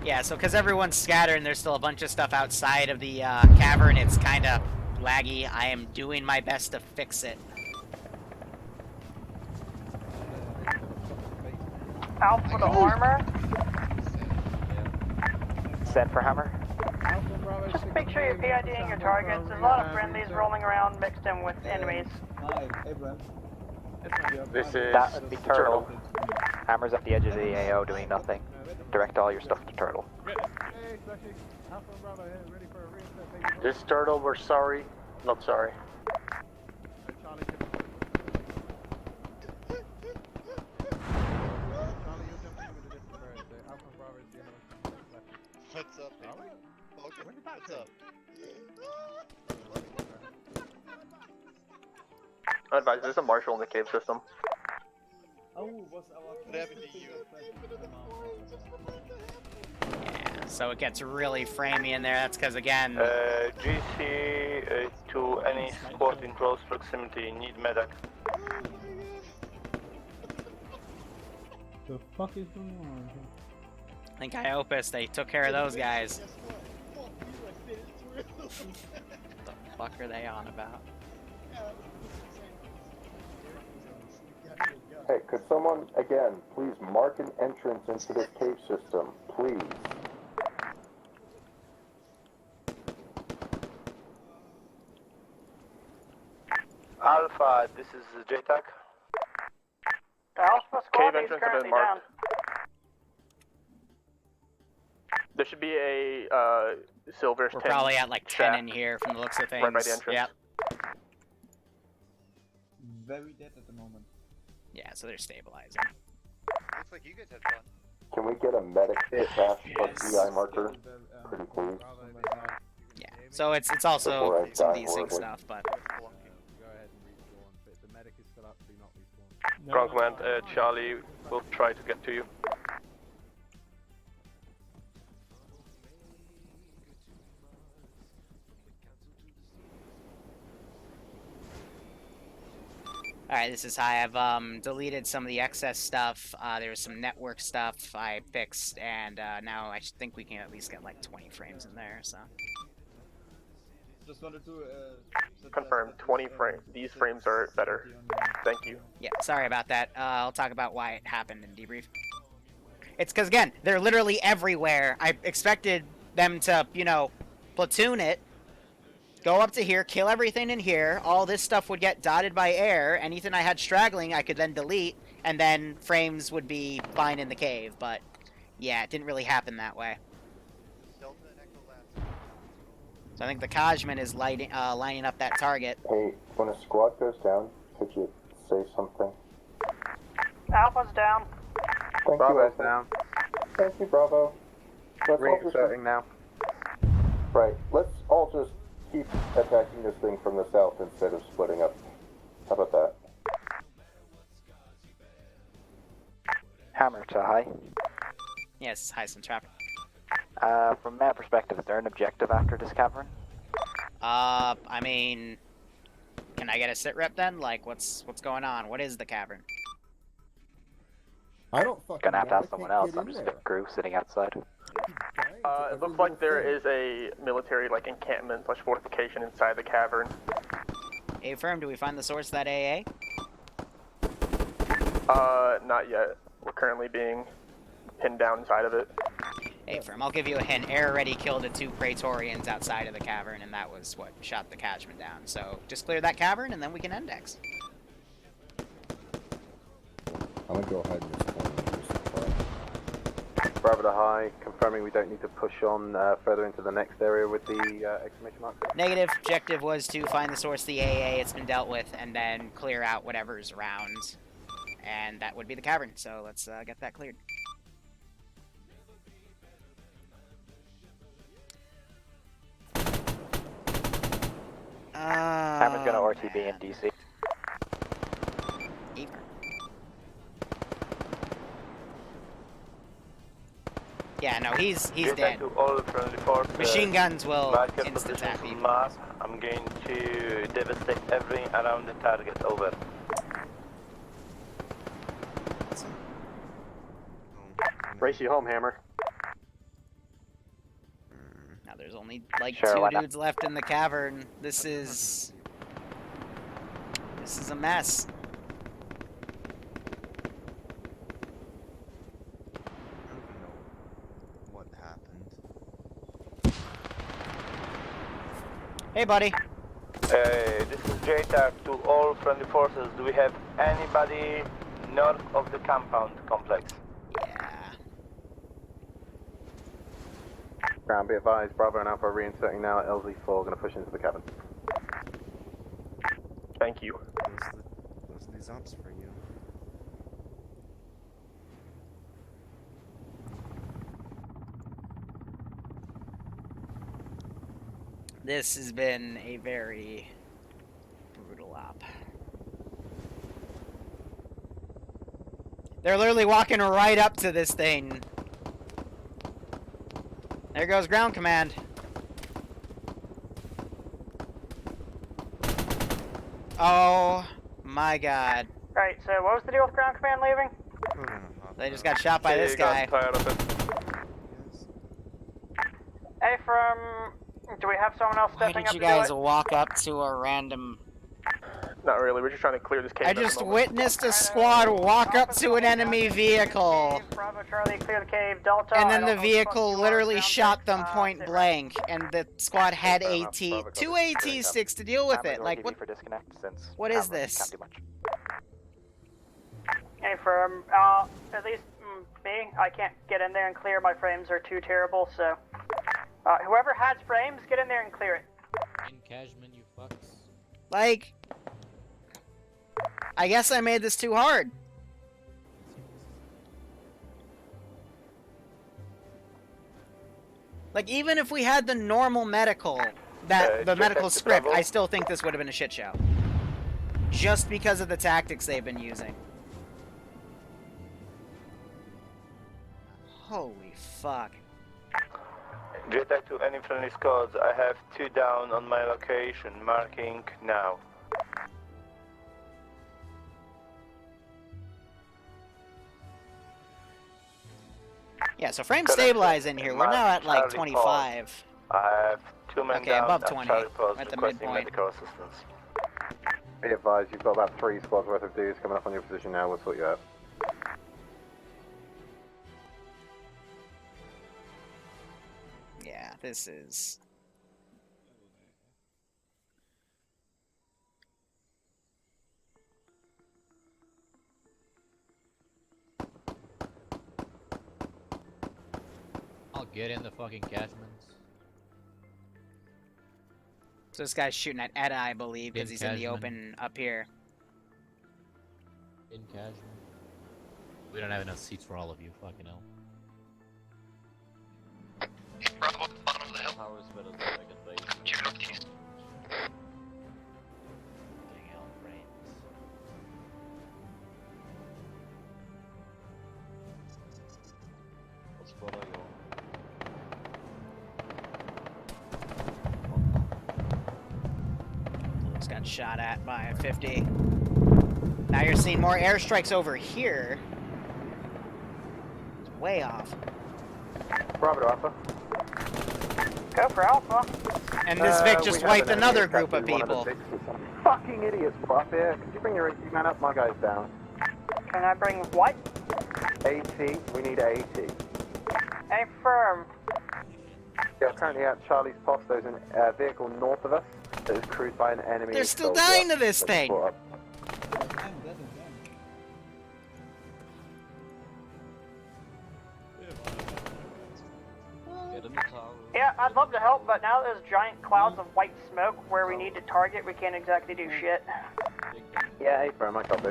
Speaker 5: Yeah, so because everyone's scattered and there's still a bunch of stuff outside of the cavern, it's kind of laggy. I am doing my best to fix it.
Speaker 4: Alpha to armor.
Speaker 9: Set for hammer.
Speaker 4: Just make sure you're PIDing your targets. There's a lot of friendlies rolling around mixed in with enemies.
Speaker 19: This is
Speaker 9: That would be Turtle. Hammer's at the edge of the AO doing nothing. Direct all your stuff to Turtle.
Speaker 19: This Turtle, we're sorry. Not sorry.
Speaker 6: What's up, man? What's up?
Speaker 14: Advise, there's a marshal in the cave system.
Speaker 6: What happened to you?
Speaker 5: Yeah, so it gets really framey in there. That's because, again...
Speaker 17: GC to any squad in close proximity, need medic.
Speaker 15: The fuck is going on?
Speaker 5: I think Iopus, they took care of those guys. What the fuck are they on about?
Speaker 1: Hey, could someone, again, please mark an entrance into this cave system, please?
Speaker 17: Alpha, this is JTAC.
Speaker 4: The Alpha squad
Speaker 14: Cave
Speaker 4: is
Speaker 14: entrance have
Speaker 4: currently
Speaker 14: been
Speaker 4: down.
Speaker 14: marked. There should be a Silver's
Speaker 5: We're
Speaker 14: 10
Speaker 5: probably at like 10
Speaker 14: shack
Speaker 5: in here from the looks of things.
Speaker 14: right by the entrance.
Speaker 5: Yep.
Speaker 15: Very dead at the moment.
Speaker 5: Yeah, so they're stabilizing.
Speaker 6: Looks like you guys had fun.
Speaker 1: Can we get a medic crash plus DI marker? Pretty please.
Speaker 5: Yeah. So it's also
Speaker 1: Before I
Speaker 5: some
Speaker 1: die
Speaker 5: desync
Speaker 1: horribly.
Speaker 5: stuff, but
Speaker 2: Go ahead and respawn. But the medic is still up, do not respawn.
Speaker 8: Ground command, Charlie will try to get to you.
Speaker 5: Alright, this is High. I've deleted some of the excess stuff. There was some network stuff I fixed, and now I think we can at least get like 20 frames in there, so.
Speaker 15: Just wanted to
Speaker 14: Confirm, 20 frames. These frames are better. Thank you.
Speaker 5: Yeah, sorry about that. I'll talk about why it happened in debrief. It's because, again, they're literally everywhere. I expected them to, you know, platoon it, go up to here, kill everything in here, all this stuff would get dotted by air, anything I had straggling I could then delete, and then frames would be fine in the cave, but yeah, it didn't really happen that way. So I think the Kajman is lining up that target.
Speaker 1: Hey, when a squad goes down, could you say something?
Speaker 4: Alpha's down.
Speaker 1: Thank
Speaker 7: Bravo's
Speaker 1: you,
Speaker 7: down.
Speaker 1: Thank you, Bravo. Let's all just
Speaker 7: Reinserting now.
Speaker 1: Right. Let's all just keep attacking this thing from the south instead of splitting up. How about that?
Speaker 9: Hammer to High.
Speaker 5: Yes, High some traffic.
Speaker 9: From that perspective, is there an objective after this cavern?
Speaker 5: I mean, can I get a sit rep then? Like, what's going on? What is the cavern?
Speaker 20: I don't fucking
Speaker 9: Gonna have to
Speaker 20: know.
Speaker 9: ask someone else. I'm just a crew sitting outside.
Speaker 14: It looks like there is a military like encampment / fortification inside the cavern.
Speaker 5: A-firm, do we find the source of that AA?
Speaker 14: Not yet. We're currently being pinned down inside of it.
Speaker 5: A-firm, I'll give you a hint. Air already killed the 2 Praetorians outside of the cavern, and that was what shot the Kajman down. So just clear that cavern, and then we can index.
Speaker 20: I'm gonna go ahead and just
Speaker 7: Bravo to High, confirming we don't need to push on further into the next area with the exclamation mark.
Speaker 5: Negative. Objective was to find the source of the AA. It's been dealt with, and then clear out whatever's around. And that would be the cavern, so let's get that cleared.
Speaker 9: Hammer's gonna RTB in DC.
Speaker 5: Yeah, no, he's dead.
Speaker 17: To all friendly forces,
Speaker 5: Machine guns will
Speaker 17: marker
Speaker 5: instant
Speaker 17: position
Speaker 5: tap people.
Speaker 17: map. I'm going to devastate everything around the target. Over.
Speaker 7: Race you home, Hammer.
Speaker 5: Now there's only like
Speaker 9: Sure,
Speaker 5: 2
Speaker 9: why not?
Speaker 5: dudes left in the cavern. This is a mess.
Speaker 6: What happened?
Speaker 5: Hey, buddy.
Speaker 17: This is JTAC to all friendly forces. Do we have anybody north of the compound complex?
Speaker 7: Ground, be advised, Bravo and Alpha reinserting now at LZ4, gonna push into the cabin.
Speaker 14: Thank you.
Speaker 6: Those are these ops for you.
Speaker 5: This has been a very brutal op. They're literally walking right up to this thing. There goes ground command. Oh my god.
Speaker 4: Right, so what was the deal with ground command leaving?
Speaker 5: They just got shot by this guy.
Speaker 4: Hey, do we have someone else
Speaker 5: Why
Speaker 4: stepping
Speaker 5: did
Speaker 4: up
Speaker 5: you
Speaker 4: to do
Speaker 5: guys
Speaker 4: it?
Speaker 5: walk up to a random...
Speaker 14: Not really, we're just trying to clear this cave.
Speaker 5: I
Speaker 14: at the
Speaker 5: just
Speaker 14: moment.
Speaker 5: witnessed a squad walk up to an enemy vehicle.
Speaker 4: Bravo Charlie, clear the cave. Delta.
Speaker 5: And
Speaker 4: I
Speaker 5: then
Speaker 4: don't
Speaker 5: the
Speaker 4: know who the fuck
Speaker 5: vehicle
Speaker 4: you are,
Speaker 5: literally
Speaker 4: ground
Speaker 5: shot
Speaker 4: check.
Speaker 5: them point blank, and the squad had two AT sticks to deal with it. Like, what?
Speaker 9: For disconnect since
Speaker 5: What is
Speaker 9: Hammer
Speaker 5: this?
Speaker 9: can't do much.
Speaker 4: Hey, at least me, I can't get in there and clear. My frames are too terrible, so whoever has frames, get in there and clear it.
Speaker 21: Cashman, you fucks.
Speaker 5: Like, I guess I made this too hard. Like, even if we had the normal medical, the medical script, I still think this would have been a shit show. Just because of the tactics they've been using. Holy fuck.
Speaker 17: JTAC to any friendly squads. I have 2 down on my location. Marking now.
Speaker 5: Yeah, so frame stabilize in here. We're now at like 25.
Speaker 17: I have 2 men
Speaker 5: Okay,
Speaker 17: down
Speaker 5: above
Speaker 17: at
Speaker 5: 20,
Speaker 17: Charlie Post
Speaker 5: at the
Speaker 17: requesting
Speaker 5: midpoint.
Speaker 17: medical assistance.
Speaker 7: Be advised, you've got about 3 squads worth of dudes coming up on your position now. We'll sort you out.
Speaker 5: Yeah, this is...
Speaker 21: I'll get in the fucking Cashmans.
Speaker 5: So this guy's shooting at Etta, I believe, because he's in the
Speaker 21: Cashman.
Speaker 5: open up here.
Speaker 21: In Cashman. We don't have enough seats for all of you, fucking hell.
Speaker 22: How is better than second base?
Speaker 21: Getting out frames.
Speaker 22: What squad are you
Speaker 5: Just got shot at by a 50. Now you're seeing more airstrikes over here. It's way off.
Speaker 7: Bravo to Alpha.
Speaker 4: Go for Alpha.
Speaker 5: And this Vic just wiped another group of people.
Speaker 7: Fucking idiots up here. Could you bring your man up? My guy's down.
Speaker 4: Can I bring what?
Speaker 7: AT. We need AT.
Speaker 4: Affirm.
Speaker 7: Yeah, currently at Charlie's Post. There's a vehicle north of us that is crewed by an enemy.
Speaker 5: They're still
Speaker 7: soldier
Speaker 5: dying to this
Speaker 7: that's
Speaker 5: thing.
Speaker 7: brought up.
Speaker 4: Yeah, I'd love to help, but now there's giant clouds of white smoke where we need to target. We can't exactly do shit.
Speaker 7: Yeah, hey, bro, I copy.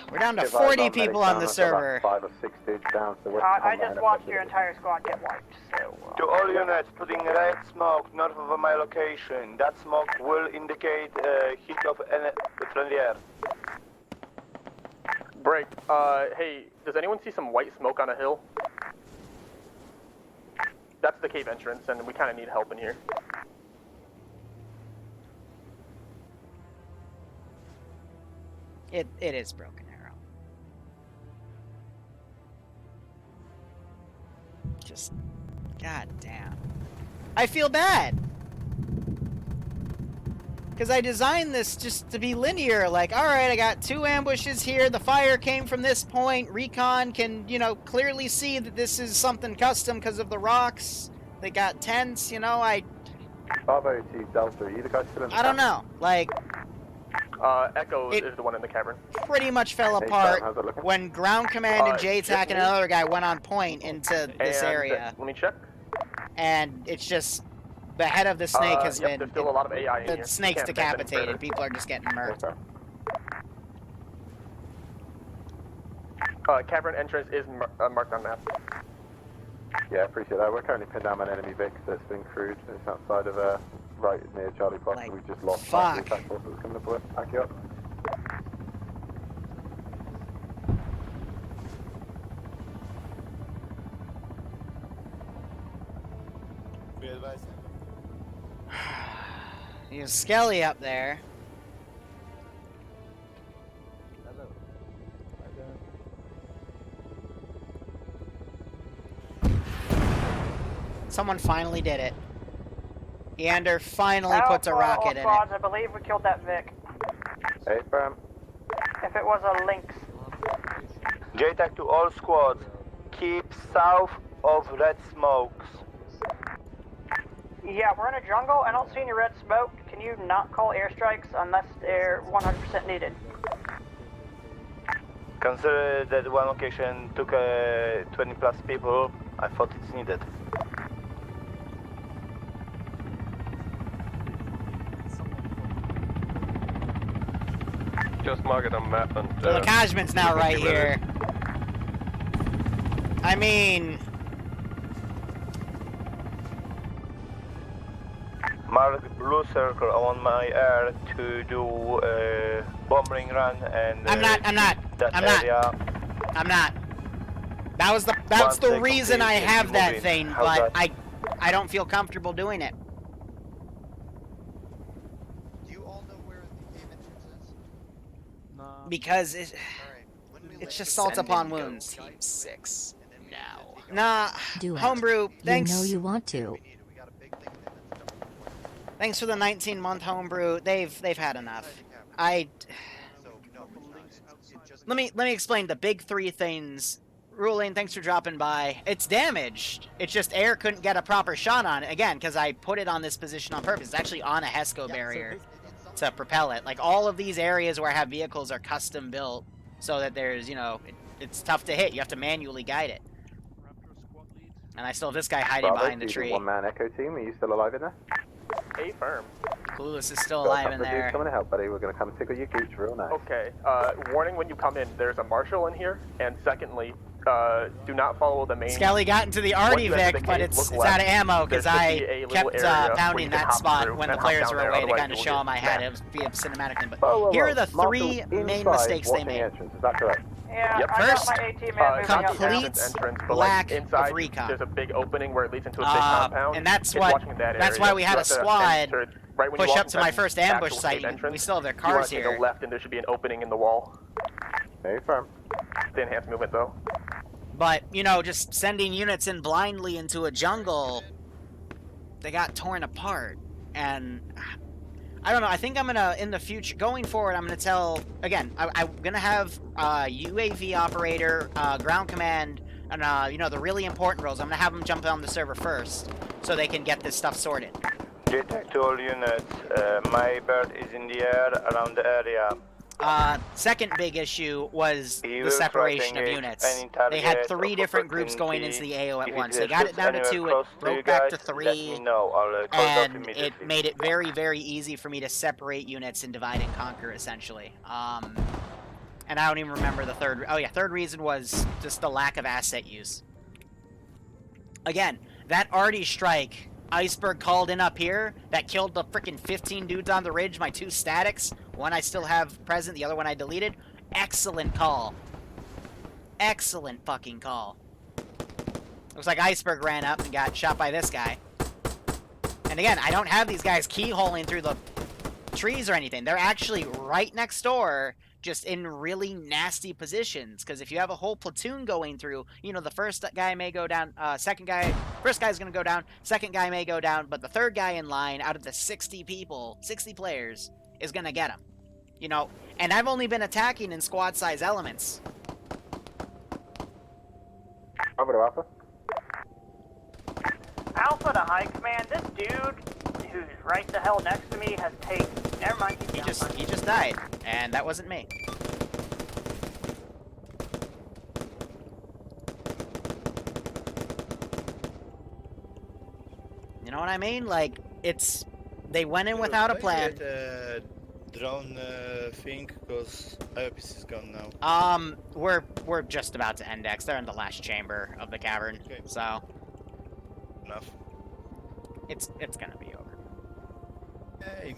Speaker 5: We're down to 40 people on the server.
Speaker 7: 5 or 6 dudes down, so we're
Speaker 4: I just watched your entire squad get wiped, so...
Speaker 17: To all units, putting red smoke north of my location. That smoke will indicate heat of the friendly air.
Speaker 14: Break. Hey, does anyone see some white smoke on a hill? That's the cave entrance, and we kind of need help in here.
Speaker 5: It is Broken Arrow. Just, god damn. I feel bad. Because I designed this just to be linear, like, alright, I got 2 ambushes here, the fire came from this point, Recon can, you know, clearly see that this is something custom because of the rocks, they got tents, you know,
Speaker 7: Bravo to Delta, are you the guy still in the
Speaker 5: I don't know, like...
Speaker 14: Echo is the one in the cavern.
Speaker 5: Pretty much fell apart when Ground Command and JTAC and another guy went on point into this area.
Speaker 14: Let me check.
Speaker 5: And it's just... The head of the snake has been...
Speaker 14: There's still a lot of AI in here.
Speaker 5: The snake's
Speaker 14: Can't advance any
Speaker 5: decapitated.
Speaker 14: further.
Speaker 5: People are just getting murked.
Speaker 14: Cavern entrance is marked on map.
Speaker 7: Yeah, appreciate that. We're currently pinned down on enemy Vic that's been crewed. It's outside of, right near Charlie Fox.
Speaker 5: Like,
Speaker 7: We've just lost
Speaker 5: fuck.
Speaker 7: the attack force that's coming up with. Back you up.
Speaker 17: Be advised.
Speaker 5: There's Skelly up there. Someone finally did it. Yander finally puts a rocket in it.
Speaker 4: I believe we killed that Vic.
Speaker 7: Hey, firm.
Speaker 4: If it was a Lynx.
Speaker 17: JTAC to all squads. Keep south of red smokes.
Speaker 4: Yeah, we're in a jungle. I don't see any red smoke. Can you not call airstrikes unless they're 100% needed?
Speaker 17: Consider that one location took 20 plus people. I thought it's needed.
Speaker 8: Just mark it on map and...
Speaker 5: So the Kajman's now right here. I mean...
Speaker 17: Mark blue circle on my air to do a bombing run and.
Speaker 5: I'm not. That's the reason I have that thing, but I don't feel comfortable doing it.
Speaker 6: Do you all know where the cave entrance is?
Speaker 2: No.
Speaker 5: Because it's just salt upon wounds. Team 6 now. Nah, homebrew. Thanks.
Speaker 10: You know you want to.
Speaker 5: Thanks for the 19-month homebrew. They've had enough. Let me explain the big 3 things. Ruling, thanks for dropping by. It's damaged. It's just air couldn't get a proper shot on it. Again, because I put it on this position on purpose. It's actually on a HESCO barrier to propel it. Like, all of these areas where I have vehicles are custom built so that there's, you know, it's tough to hit. You have to manually guide it. And I still have this guy hiding behind the tree.
Speaker 7: One-man Echo team, are you still alive in there?
Speaker 14: A firm.
Speaker 5: Clueless is still alive in there.
Speaker 7: Coming to help, buddy. We're gonna come tickle your gooch real nice.
Speaker 14: Okay. Warning when you come in. There's a marshal in here, and secondly, do not follow the main.
Speaker 5: Skelly got into the Artivic, but it's out of ammo because I kept pounding that spot when the players were away to kind of show them I had it via cinematically. But here are the 3 main mistakes they made.
Speaker 7: Is that correct?
Speaker 4: Yeah,
Speaker 14: Yep.
Speaker 5: First,
Speaker 14: complete
Speaker 5: lack
Speaker 14: inside,
Speaker 5: of recon.
Speaker 14: There's a big opening where it leads into a big compound.
Speaker 5: And that's
Speaker 14: It's
Speaker 5: what.
Speaker 14: watching that
Speaker 5: That's
Speaker 14: area.
Speaker 5: why we had
Speaker 14: You
Speaker 5: a
Speaker 14: have to
Speaker 5: squad
Speaker 14: enter right when you
Speaker 5: push
Speaker 14: walk
Speaker 5: up to my
Speaker 14: inside
Speaker 5: first
Speaker 14: the
Speaker 5: ambush
Speaker 14: actual
Speaker 5: site.
Speaker 14: state entrance.
Speaker 5: We still have their
Speaker 14: You want
Speaker 5: cars
Speaker 14: to take
Speaker 5: here.
Speaker 14: a left, and there should be an opening in the wall.
Speaker 7: Very firm.
Speaker 14: The enhanced movement, though.
Speaker 5: But, you know, just sending units in blindly into a jungle, they got torn apart. And I don't know, I think I'm gonna, in the future, going forward, I'm gonna tell, again, I'm gonna have UAV operator, ground command, and, you know, the really important roles. I'm gonna have them jump on the server first, so they can get this stuff sorted.
Speaker 17: Detect all units. My bird is in the air around the area.
Speaker 5: Second big issue was the
Speaker 17: Evil
Speaker 5: separation of
Speaker 17: fighting
Speaker 5: units.
Speaker 17: any
Speaker 5: They had
Speaker 17: target
Speaker 5: 3
Speaker 17: of
Speaker 5: different groups going
Speaker 17: opportunity.
Speaker 5: into the AO at
Speaker 17: If
Speaker 5: once.
Speaker 17: it
Speaker 5: They got it
Speaker 17: shoots
Speaker 5: down to
Speaker 17: anywhere
Speaker 5: 2,
Speaker 17: close
Speaker 5: it
Speaker 17: to
Speaker 5: broke
Speaker 17: you
Speaker 5: back to
Speaker 17: guys,
Speaker 5: 3,
Speaker 17: let me know. I'll call it off
Speaker 5: and it
Speaker 17: immediately.
Speaker 5: made it very, very easy for me to separate units and divide and conquer, essentially. And I don't even remember the third... Oh, yeah, third reason was just the lack of asset use. Again, that arty strike... Iceberg called in up here that killed the freaking 15 dudes on the ridge, my 2 statics. One I still have present, the other one I deleted. Excellent call. Excellent fucking call. Looks like Iceberg ran up and got shot by this guy. And again, I don't have these guys keyholing through the trees or anything. They're actually right next door, just in really nasty positions. Because if you have a whole platoon going through, you know, the first guy may go down, first guy's going to go down, second guy may go down, but the third guy in line out of the 60 people, 60 players, is going to get him. You know, and I've only been attacking in squad-size elements.
Speaker 7: Over to Alpha.
Speaker 4: Alpha to high command, this dude who's right the hell next to me has taken... Never mind.
Speaker 5: He just died, and that wasn't me. You know what I mean? Like, it's... They went in without a plan.
Speaker 3: Drone thing, because IOPC is gone now.
Speaker 5: We're just about to index. They're in the last chamber of the cavern,
Speaker 3: okay.
Speaker 5: So...
Speaker 3: Enough.
Speaker 5: It's gonna be over.
Speaker 3: Hey.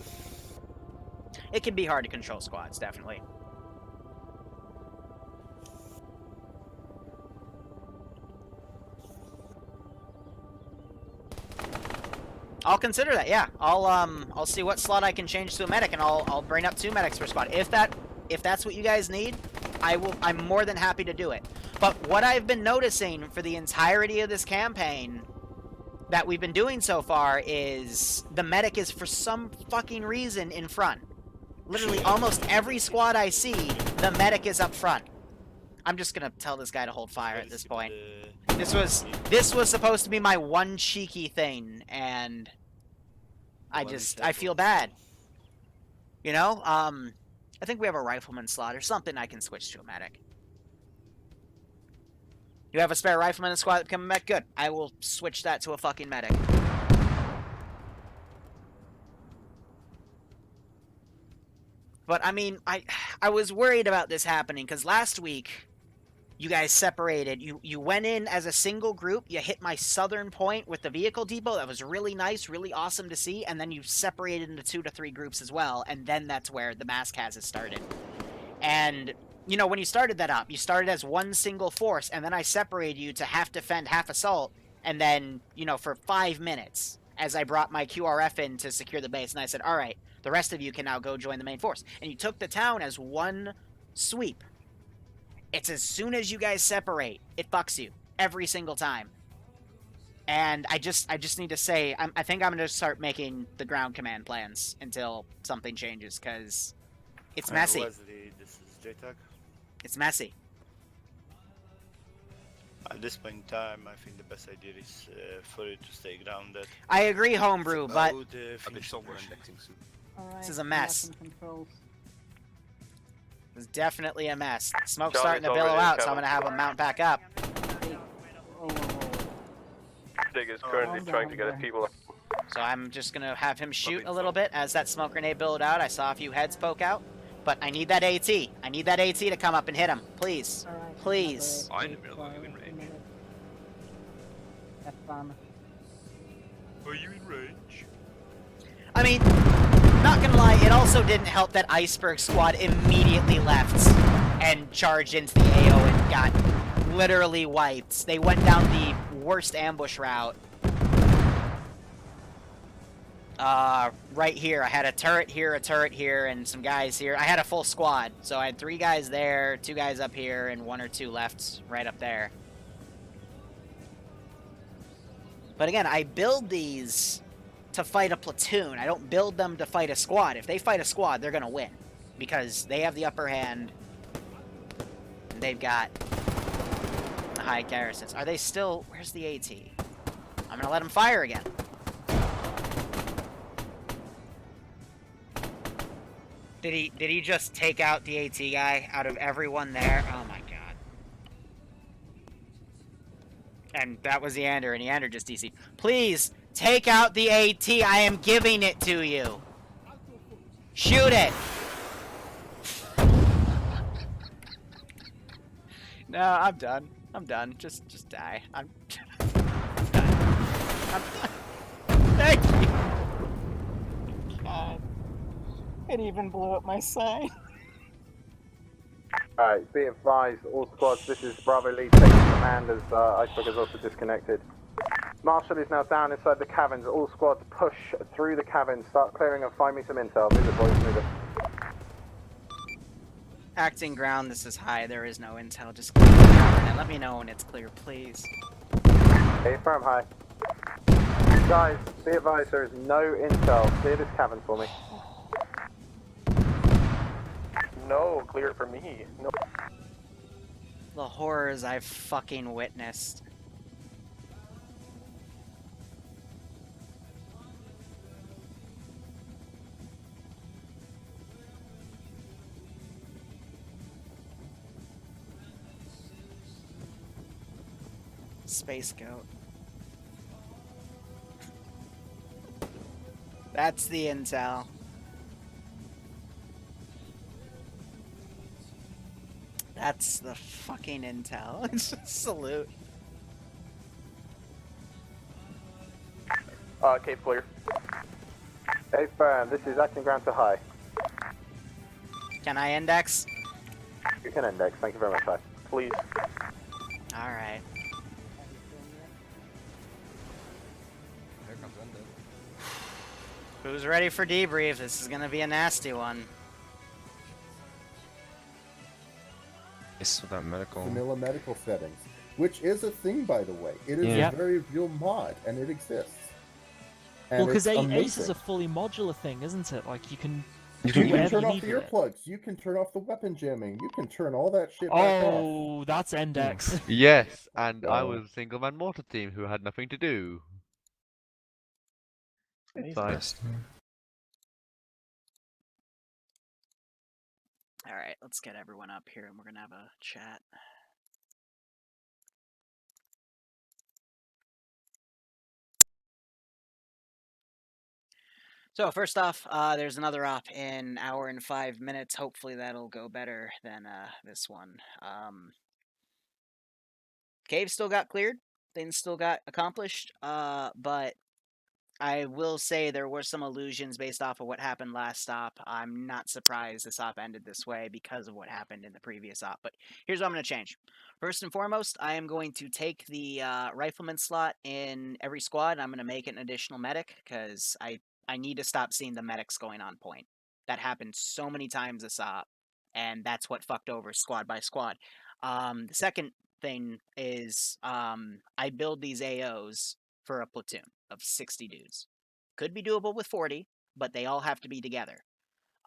Speaker 5: It can be hard to control squads, definitely. I'll consider that, yeah. I'll see what slot I can change to a medic, and I'll bring up 2 medics per squad. If that's what you guys need, I'm more than happy to do it. But what I've been noticing for the entirety of this campaign that we've been doing so far is the medic is for some fucking reason in front. Literally almost every squad I see, the medic is up front. I'm just gonna tell this guy to hold fire at this point. This was supposed to be my one cheeky thing, and I feel bad. You know, I think we have a rifleman slot or something I can switch to a medic. You have a spare rifleman in the squad that become a mech? Good. I will switch that to a fucking medic. But, I mean, I was worried about this happening, because last week, You guys separated. You went in as a single group. You hit my southern point with the vehicle depot. That was really nice, really awesome to see. And then you separated into 2 to 3 groups as well. And then that's where the mass cas started. And, you know, when you started that up, you started as one single force. And then I separated you to half defend, half assault. And then, you know, for 5 minutes, as I brought my QRF in to secure the base. And I said, all right, the rest of you can now go join the main force. And you took the town as one sweep. It's as soon as you guys separate, it fucks you every single time. And I just need to say, I think I'm gonna start making the ground command plans until something changes, because it's messy.
Speaker 3: Leslie, this is JTAC.
Speaker 5: It's messy.
Speaker 3: At this point in time, I think the best idea is for you to stay grounded.
Speaker 5: I agree, Homebrew, but
Speaker 11: Alright,
Speaker 5: this is a mess.
Speaker 11: controls.
Speaker 5: It's definitely a mess. Smoke's
Speaker 8: Charlie's
Speaker 5: starting to billow
Speaker 8: already
Speaker 5: out, so I'm
Speaker 8: coming.
Speaker 5: gonna have them mount back up.
Speaker 8: Dig is currently trying to get his people.
Speaker 5: So I'm just gonna have him shoot a little bit as that smoke grenade billowed out. I saw a few heads poke out, but I need that AT. I need that AT to come up and hit him, please, please.
Speaker 11: Are you in range?
Speaker 5: I mean, not gonna lie, it also didn't help that Iceberg Squad immediately left and charged into the AO and got literally wiped. They went down the worst ambush route. Right here. I had a turret here, and some guys here. I had a full squad, so I had 3 guys there, 2 guys up here, and 1 or 2 left right up there. But again, I build these to fight a platoon. I don't build them to fight a squad. If they fight a squad, they're gonna win. Because they have the upper hand. And they've got the high garrisons. Are they still... Where's the AT? I'm gonna let them fire again. Did he just take out the AT guy out of everyone there? Oh my god. And that was Eander, and Eander just DC'd. Please, take out the AT. I am giving it to you. Shoot it. No, I'm done. I'm done. Just die. I'm done. I'm done. Thank you. God. It even blew up my sign.
Speaker 7: Alright, be advised, all squads, this is Bravo Lead taking command as Iceberg is also disconnected. Marshall is now down inside the caverns. All squads push through the caverns, start clearing and find me some intel. Move it, boys, move it.
Speaker 5: Acting ground, this is high. There is no intel. Just clear the cavern and let me know when it's clear, please.
Speaker 7: Hey, firm high. Guys, be advised, there is no intel. Clear this cavern for me.
Speaker 14: No, clear for me. No.
Speaker 5: The horrors I've fucking witnessed. Space Goat. That's the intel. That's the fucking intel. Salute.
Speaker 14: Cape clear.
Speaker 7: Hey, firm, this is acting ground to high.
Speaker 5: Can I index?
Speaker 7: You can index, thank you very much, high.
Speaker 14: Please.
Speaker 5: Alright.
Speaker 2: Here comes Ender.
Speaker 5: Who's ready for debrief? This is gonna be a nasty one.
Speaker 10: Without medical.
Speaker 20: Vanilla medical settings, which is a thing, by the way. It is
Speaker 13: Yeah.
Speaker 20: a very real mod, and it exists.
Speaker 13: Well, because
Speaker 20: it's
Speaker 13: Ace
Speaker 20: amazing.
Speaker 13: is a fully modular thing, isn't it? Like, you can
Speaker 20: You
Speaker 13: do
Speaker 20: can
Speaker 13: whatever
Speaker 20: turn
Speaker 13: you
Speaker 20: off
Speaker 13: need
Speaker 20: the
Speaker 13: with it.
Speaker 20: earplugs. You can turn off the weapon jamming. You can turn all that shit back off.
Speaker 13: Oh, that's index.
Speaker 23: Yes, and I
Speaker 20: Yeah.
Speaker 23: was single man mortar team who had nothing to do. It's fine.
Speaker 5: Alright, let's get everyone up here and we're gonna have a chat. So first off, there's another op in an hour and 5 minutes. Hopefully that'll go better than this one. cave still got cleared. Things still got accomplished. But I will say there were some illusions based off of what happened last stop. I'm not surprised this op ended this way because of what happened in the previous op. But here's what I'm going to change. First and foremost, I am going to take the rifleman slot in every squad. I'm going to make it an additional medic because I need to stop seeing the medics going on point. That happened so many times this op, and that's what fucked over squad by squad. The second thing is I build these AOs for a platoon of 60 dudes. Could be doable with 40, but they all have to be together.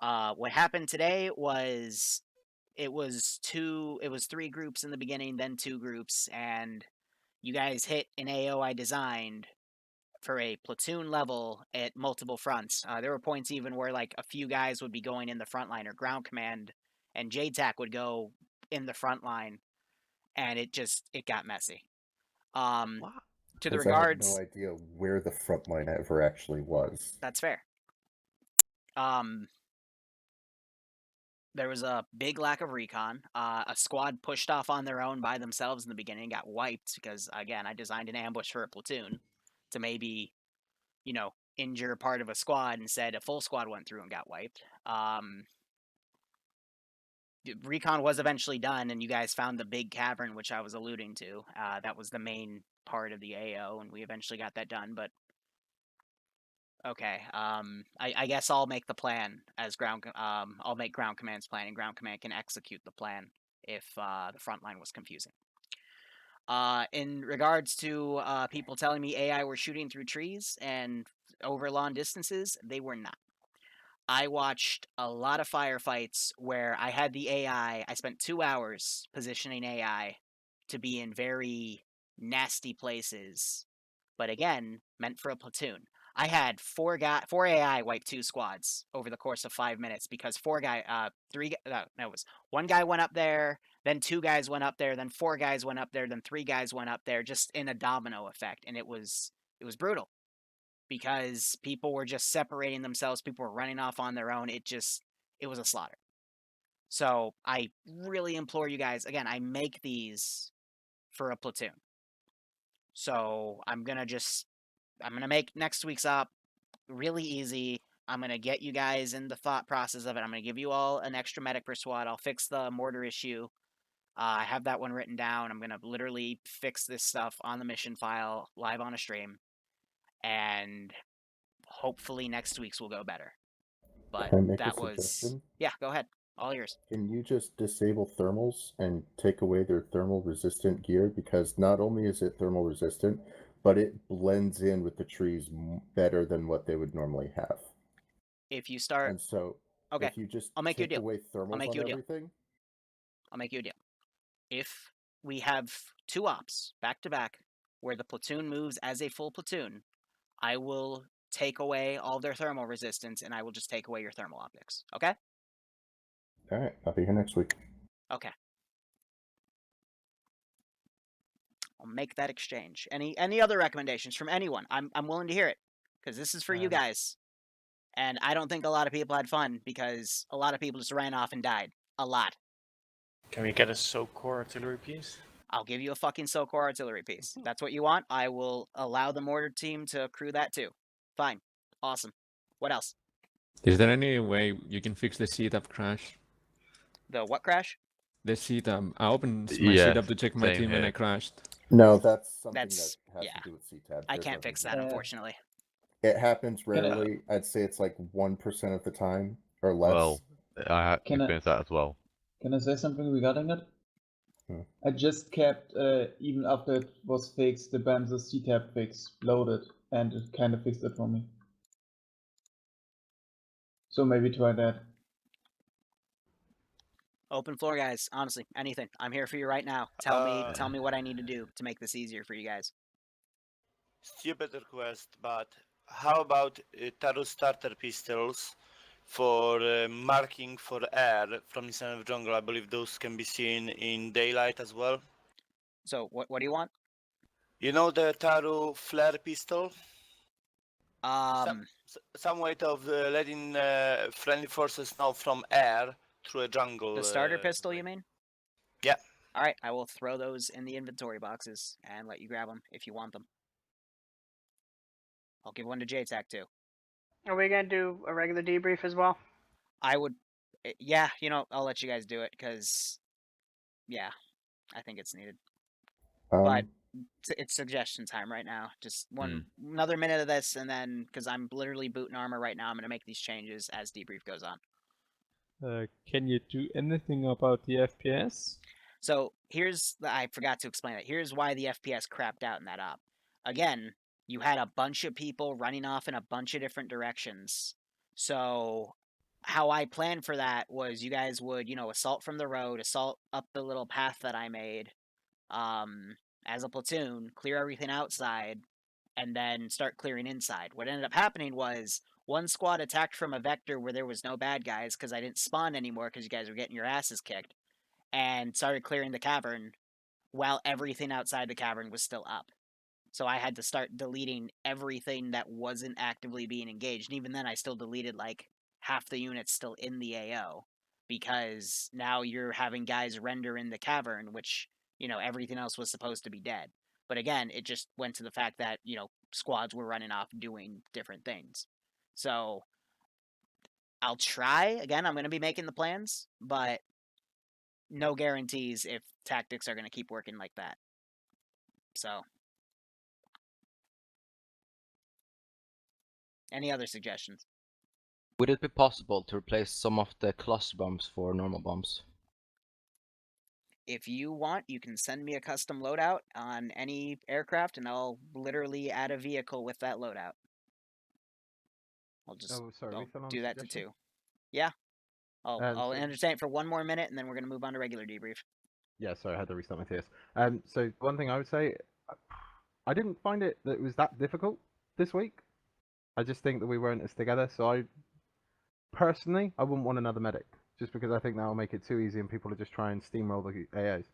Speaker 5: What happened today was it was 3 groups in the beginning, then 2 groups, and you guys hit an AO I designed for a platoon level at multiple fronts. There were points even where like a few guys would be going in the front line or ground command, and JTAC would go in the front line, and it got messy. To the regards,
Speaker 1: I have no idea where the front line ever actually was.
Speaker 5: That's fair. There was a big lack of recon. A squad pushed off on their own by themselves in the beginning, got wiped because, again, I designed an ambush for a platoon to maybe, injure part of a squad. Instead, a full squad went through and got wiped. Recon was eventually done, and you guys found the big cavern, which I was alluding to. That was the main part of the AO, and we eventually got that done, but okay. I guess I'll make the plan as ground. I'll make ground command's plan, and ground command can execute the plan if the front line was confusing. In regards to people telling me AI were shooting through trees and over long distances, they were not. I watched a lot of firefights where I had the AI. I spent 2 hours positioning AI to be in very nasty places, but again, meant for a platoon. I had 4 AI wipe 2 squads over the course of 5 minutes because 1 guy went up there, then 2 guys went up there, then 4 guys went up there, then 3 guys went up there, just in a domino effect, and it was brutal because people were just separating themselves, people were running off on their own. It was a slaughter. So I really implore you guys, again, I make these for a platoon. So I'm gonna make next week's op really easy. I'm gonna get you guys in the thought process of it. I'm gonna give you all an extra medic per squad. I'll fix the mortar issue. I have that one written down. I'm gonna literally fix this stuff on the mission file live on a stream, and hopefully next week's will go better. But
Speaker 1: Can I make
Speaker 5: that
Speaker 1: a suggestion?
Speaker 5: yeah. Go ahead, all yours.
Speaker 1: Can you just disable thermals and take away their thermal resistant gear? Because not only is it thermal resistant, but it blends in with the trees better than what they would normally have.
Speaker 5: If you start,
Speaker 1: and so
Speaker 5: okay,
Speaker 1: if you just
Speaker 5: I'll make you a
Speaker 1: take
Speaker 5: deal.
Speaker 1: away thermals on everything,
Speaker 5: I'll make you a deal. If we have 2 ops back to back where the platoon moves as a full platoon, I will take away all their thermal resistance, and I will just take away your thermal optics. Okay?
Speaker 1: all right, I'll be here next week.
Speaker 5: Okay. I'll make that exchange. Any other recommendations from anyone? I'm willing to hear it because this is for you guys. And I don't think a lot of people had fun because a lot of people just ran off and died. A lot.
Speaker 10: Can we get a SOCOR artillery piece?
Speaker 5: I'll give you a fucking SOCOR artillery piece. That's what you want. I will allow the mortar team to crew that too. Fine. Awesome. What else?
Speaker 16: Is there any way you can fix the setup crash?
Speaker 5: The what crash?
Speaker 16: The setup. I opened my setup to check my team and I crashed.
Speaker 1: No, that's something that has
Speaker 5: yeah.
Speaker 1: to do with CTAB.
Speaker 5: I can't fix that, unfortunately.
Speaker 1: It happens rarely. I'd say it's like 1% of the time or less.
Speaker 23: Well, I had experienced that as well.
Speaker 15: Can I say something regarding it? I just kept, even after it was fixed, the Bamsa CTAB fix loaded, and it kind of fixed it for me. So maybe try that.
Speaker 5: Open floor, guys. Honestly, anything. I'm here for you right now. Tell me what I need to do to make this easier for you guys.
Speaker 3: Stupid request, but how about Taru starter pistols for marking for air from inside of jungle? I believe those can be seen in daylight as well.
Speaker 5: So what do you want?
Speaker 3: You know the Taru flare pistol? Some way of letting friendly forces know from air through a jungle.
Speaker 5: The starter pistol, you mean?
Speaker 3: Yeah.
Speaker 5: All right, I will throw those in the inventory boxes and let you grab them if you want them. I'll give one to JTAC too.
Speaker 4: Are we gonna do a regular debrief as well?
Speaker 5: I would, yeah. You know, I'll let you guys do it because, yeah, I think it's needed. But it's suggestion time right now. Just another minute of this, and then because I'm literally booting Arma right now, I'm gonna make these changes as debrief goes on.
Speaker 16: Can you do anything about the FPS?
Speaker 5: So I forgot to explain it. Here's why the FPS crapped out in that op. Again, you had a bunch of people running off in a bunch of different directions. So how I planned for that was you guys would, assault from the road, assault up the little path that I made, as a platoon, clear everything outside, and then start clearing inside. What ended up happening was one squad attacked from a vector where there was no bad guys because I didn't spawn anymore because you guys were getting your asses kicked, and started clearing the cavern while everything outside the cavern was still up. So I had to start deleting everything that wasn't actively being engaged. And even then, I still deleted like half the units still in the AO because now you're having guys render in the cavern, which, everything else was supposed to be dead. But again, it just went to the fact that, squads were running off doing different things. So I'll try. Again, I'm going to be making the plans, but no guarantees if tactics are going to keep working like that. So, any other suggestions?
Speaker 12: Would it be possible to replace some of the cluster bombs for normal bombs?
Speaker 5: If you want, you can send me a custom loadout on any aircraft, and I'll literally add a vehicle with that loadout. I'll just do that to 2. Yeah. I'll entertain it for 1 more minute, and then we're going to move on to regular debrief.
Speaker 2: Yeah, sorry, I had to restart my TS. So one thing I would say, I didn't find that it was that difficult this week. I just think that we weren't as together, so I wouldn't want another medic, just because I think that will make it too easy and people will just try and steamroll the AAs.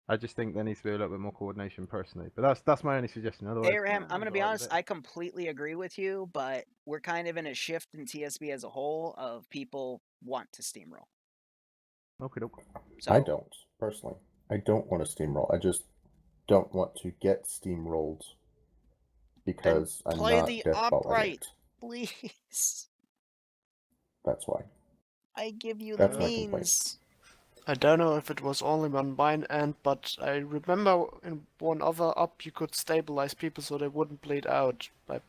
Speaker 2: I just think there needs to be a little bit more coordination personally, but that's my only suggestion. Otherwise,
Speaker 5: Aram, I'm going to be honest, I completely agree with you, but we're kind of in a shift in TSB as a whole of people want to steamroll.
Speaker 2: Okay.
Speaker 5: So,
Speaker 1: I don't, personally. I don't want to steamroll. I just don't want to get steamrolled because I'm
Speaker 5: play
Speaker 1: not
Speaker 5: the
Speaker 1: deathballing
Speaker 5: upright,
Speaker 1: it.
Speaker 5: please.
Speaker 1: That's why.
Speaker 5: I give you
Speaker 1: That's
Speaker 5: the
Speaker 1: my complaint.
Speaker 5: means.
Speaker 18: I don't know if it was only on bind end, but I remember in one other up you could stabilize people so they wouldn't bleed out. I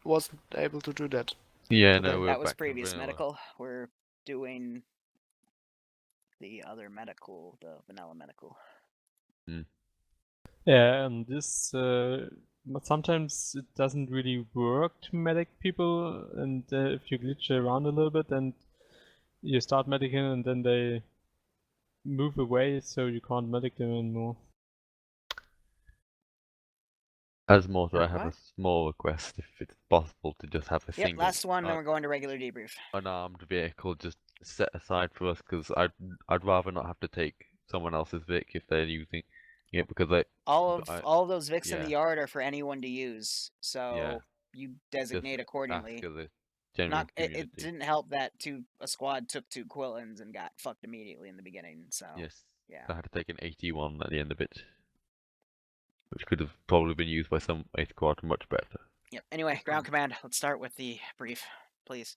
Speaker 18: wasn't able to do that.
Speaker 23: Yeah,
Speaker 18: today.
Speaker 23: no,
Speaker 5: That was previous medical. We're doing the other medical, the vanilla medical.
Speaker 16: Yeah, and this sometimes it doesn't really work to medic people, and if you glitch around a little bit and you start medicing and then they move away, so you can't medic them anymore.
Speaker 23: As Mortar, I have a small request if it's possible to just have a
Speaker 5: Yep,
Speaker 23: single
Speaker 5: last one, then we're going to regular debrief.
Speaker 23: unarmed vehicle just set aside for us, because I'd rather not have to take someone else's Vic if they're using it, because
Speaker 5: all of those Vics in the
Speaker 23: yeah.
Speaker 5: yard are for anyone to use, so you designate accordingly. It didn't help that a squad took 2 Quillins and got fucked immediately in the beginning. So
Speaker 23: yes,
Speaker 5: yeah,
Speaker 23: I had to take an 81 at the end of it, which could have probably been used by some 8th squad much better.
Speaker 5: Yep. Anyway, ground command. Let's start with the brief, please.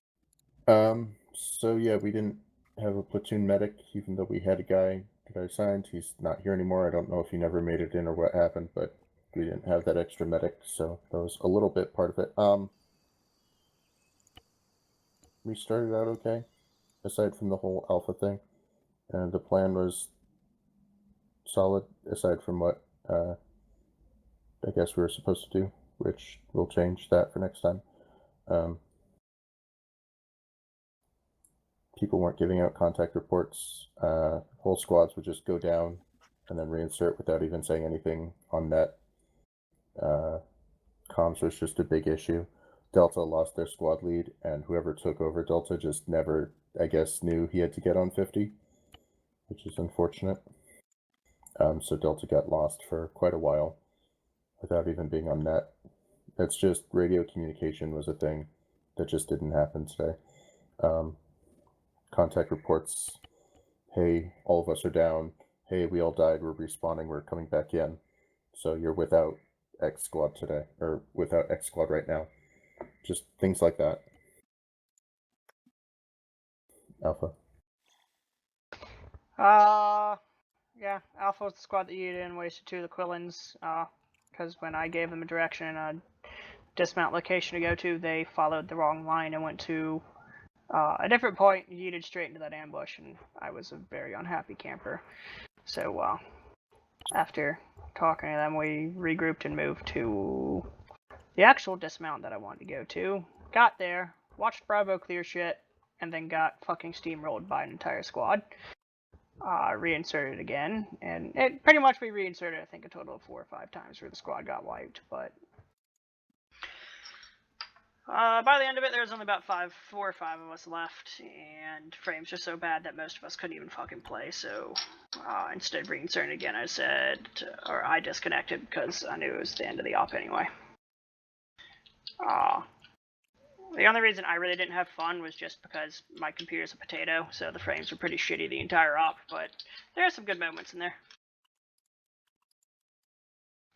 Speaker 1: So yeah, we didn't have a platoon medic, even though we had a guy that I assigned. He's not here anymore. I don't know if he never made it in or what happened, but we didn't have that extra medic, so that was a little bit part of it. We started out okay, aside from the whole alpha thing, and the plan was solid, aside from what I guess we were supposed to do, which we'll change that for next time. People weren't giving out contact reports. Whole squads would just go down and then reinsert without even saying anything on net. Comms was just a big issue. Delta lost their squad lead, and whoever took over Delta just never, I guess, knew he had to get on 50, which is unfortunate. So Delta got lost for quite a while without even being on net. It's just radio communication was a thing that just didn't happen today. Contact reports hey, all of us are down. Hey, we all died. We're respawning. We're coming back in. So you're without X squad today, or without X squad right now. Just things like that. Alpha.
Speaker 4: Yeah, Alpha was the squad that yeeted and wasted 2 of the Quillins, because when I gave them a direction and a dismount location to go to, they followed the wrong line and went to a different point, yeeted straight into that ambush, and I was a very unhappy camper. So, after talking to them, we regrouped and moved to the actual dismount that I wanted to go to. Got there, watched Bravo clear shit, and then got fucking steamrolled by an entire squad. Reinserted again, and it pretty much we reinserted, I think, a total of 4 or 5 times where the squad got wiped, but by the end of it, there was only about 4 or 5 of us left, and frames are so bad that most of us couldn't even fucking play, so instead of reinserting again, I disconnected because I knew it was the end of the op anyway. The only reason I really didn't have fun was just because my computer's a potato, so the frames were pretty shitty the entire op, but there are some good moments in there.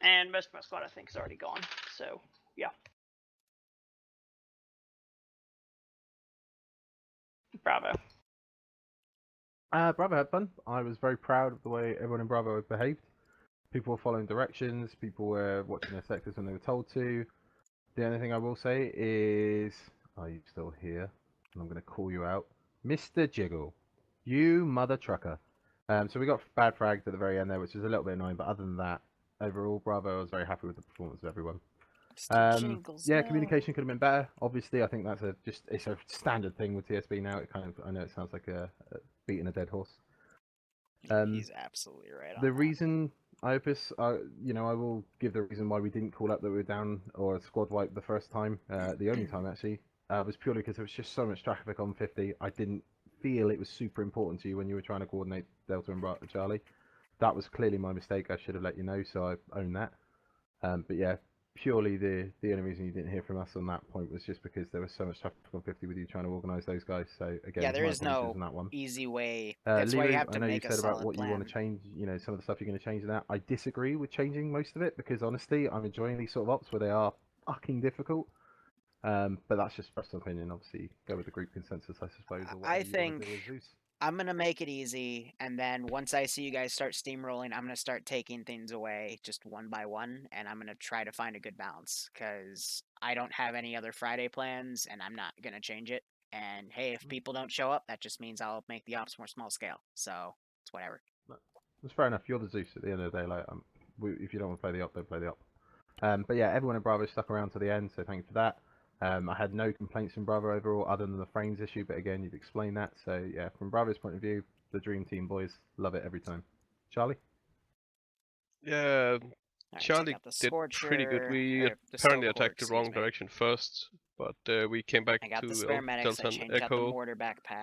Speaker 4: And most of my squad, I think, is already gone, so, yeah. Bravo.
Speaker 2: Bravo had fun. I was very proud of the way everyone in Bravo had behaved. People were following directions, people were watching their sectors when they were told to. The only thing I will say is, are you still here? And I'm going to call you out. Mr. Jiggle, you mother trucker. So we got bad frags at the very end there, which is a little bit annoying, but other than that, overall, Bravo, I was very happy with the performance of everyone. Yeah, communication could have been better. Obviously, I think that's it's a standard thing with TSB now. I know it sounds like a beating a dead horse.
Speaker 5: He's absolutely right on
Speaker 2: the
Speaker 5: that.
Speaker 2: reason Iopus, I will give the reason why we didn't call up that we were down or squad wipe the first time, the only time actually, was purely because there was just so much traffic on 50. I didn't feel it was super important to you when you were trying to coordinate Delta and Charlie. That was clearly my mistake. I should have let you know, so I own that. But yeah, purely the only reason you didn't hear from us on that point was just because there was so much traffic on 50 with you trying to organise those guys. So again,
Speaker 5: yeah, there
Speaker 2: my
Speaker 5: is
Speaker 2: apologies
Speaker 5: no
Speaker 2: on that one.
Speaker 5: easy way. That's
Speaker 2: Liru,
Speaker 5: why you have to
Speaker 2: I know you
Speaker 5: make a
Speaker 2: said about
Speaker 5: solid
Speaker 2: what
Speaker 5: plan.
Speaker 2: you want to change, some of the stuff you're going to change in that. I disagree with changing most of it because honestly, I'm enjoying these sort of ops where they are fucking difficult. But that's just personal opinion. Obviously, go with the group consensus, I suppose. Or
Speaker 5: I think I'm gonna make it easy, and then once I see you guys start steamrolling, I'm gonna start taking things away just one by one, and I'm gonna try to find a good balance because I don't have any other Friday plans, and I'm not gonna change it. And hey, if people don't show up, that just means I'll make the ops more small scale. So it's whatever.
Speaker 2: That's fair enough. You're the Zeus at the end of the day. Like, if you don't want to play the op, don't play the op. But yeah, everyone in Bravo stuck around to the end, so thank you for that. I had no complaints from Bravo overall, other than the frames issue. But again, you've explained that. So yeah, from Bravo's point of view, the dream team boys, love it every time. Charlie.
Speaker 8: Yeah, Charlie did pretty good. We apparently attacked the wrong direction first, but we came back to Delta and Echo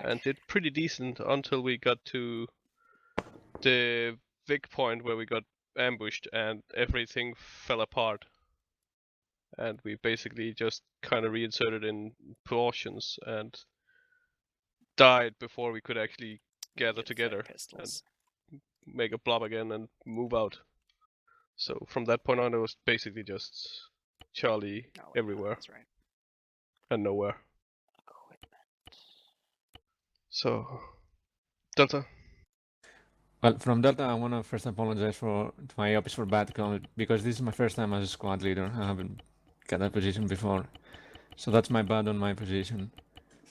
Speaker 8: and did pretty decent until we got to the Vic point where we got ambushed and everything fell apart. And we basically just kind of reinserted in portions and died before we could actually gather together and make a blob again and move out. So from that point on, it was basically just Charlie everywhere.
Speaker 5: That's right.
Speaker 8: And nowhere. So, Delta.
Speaker 9: Well, from Delta, I want to first apologize to my office for bad comment because this is my first time as a squad leader. I haven't got that position before, so that's my bad on my position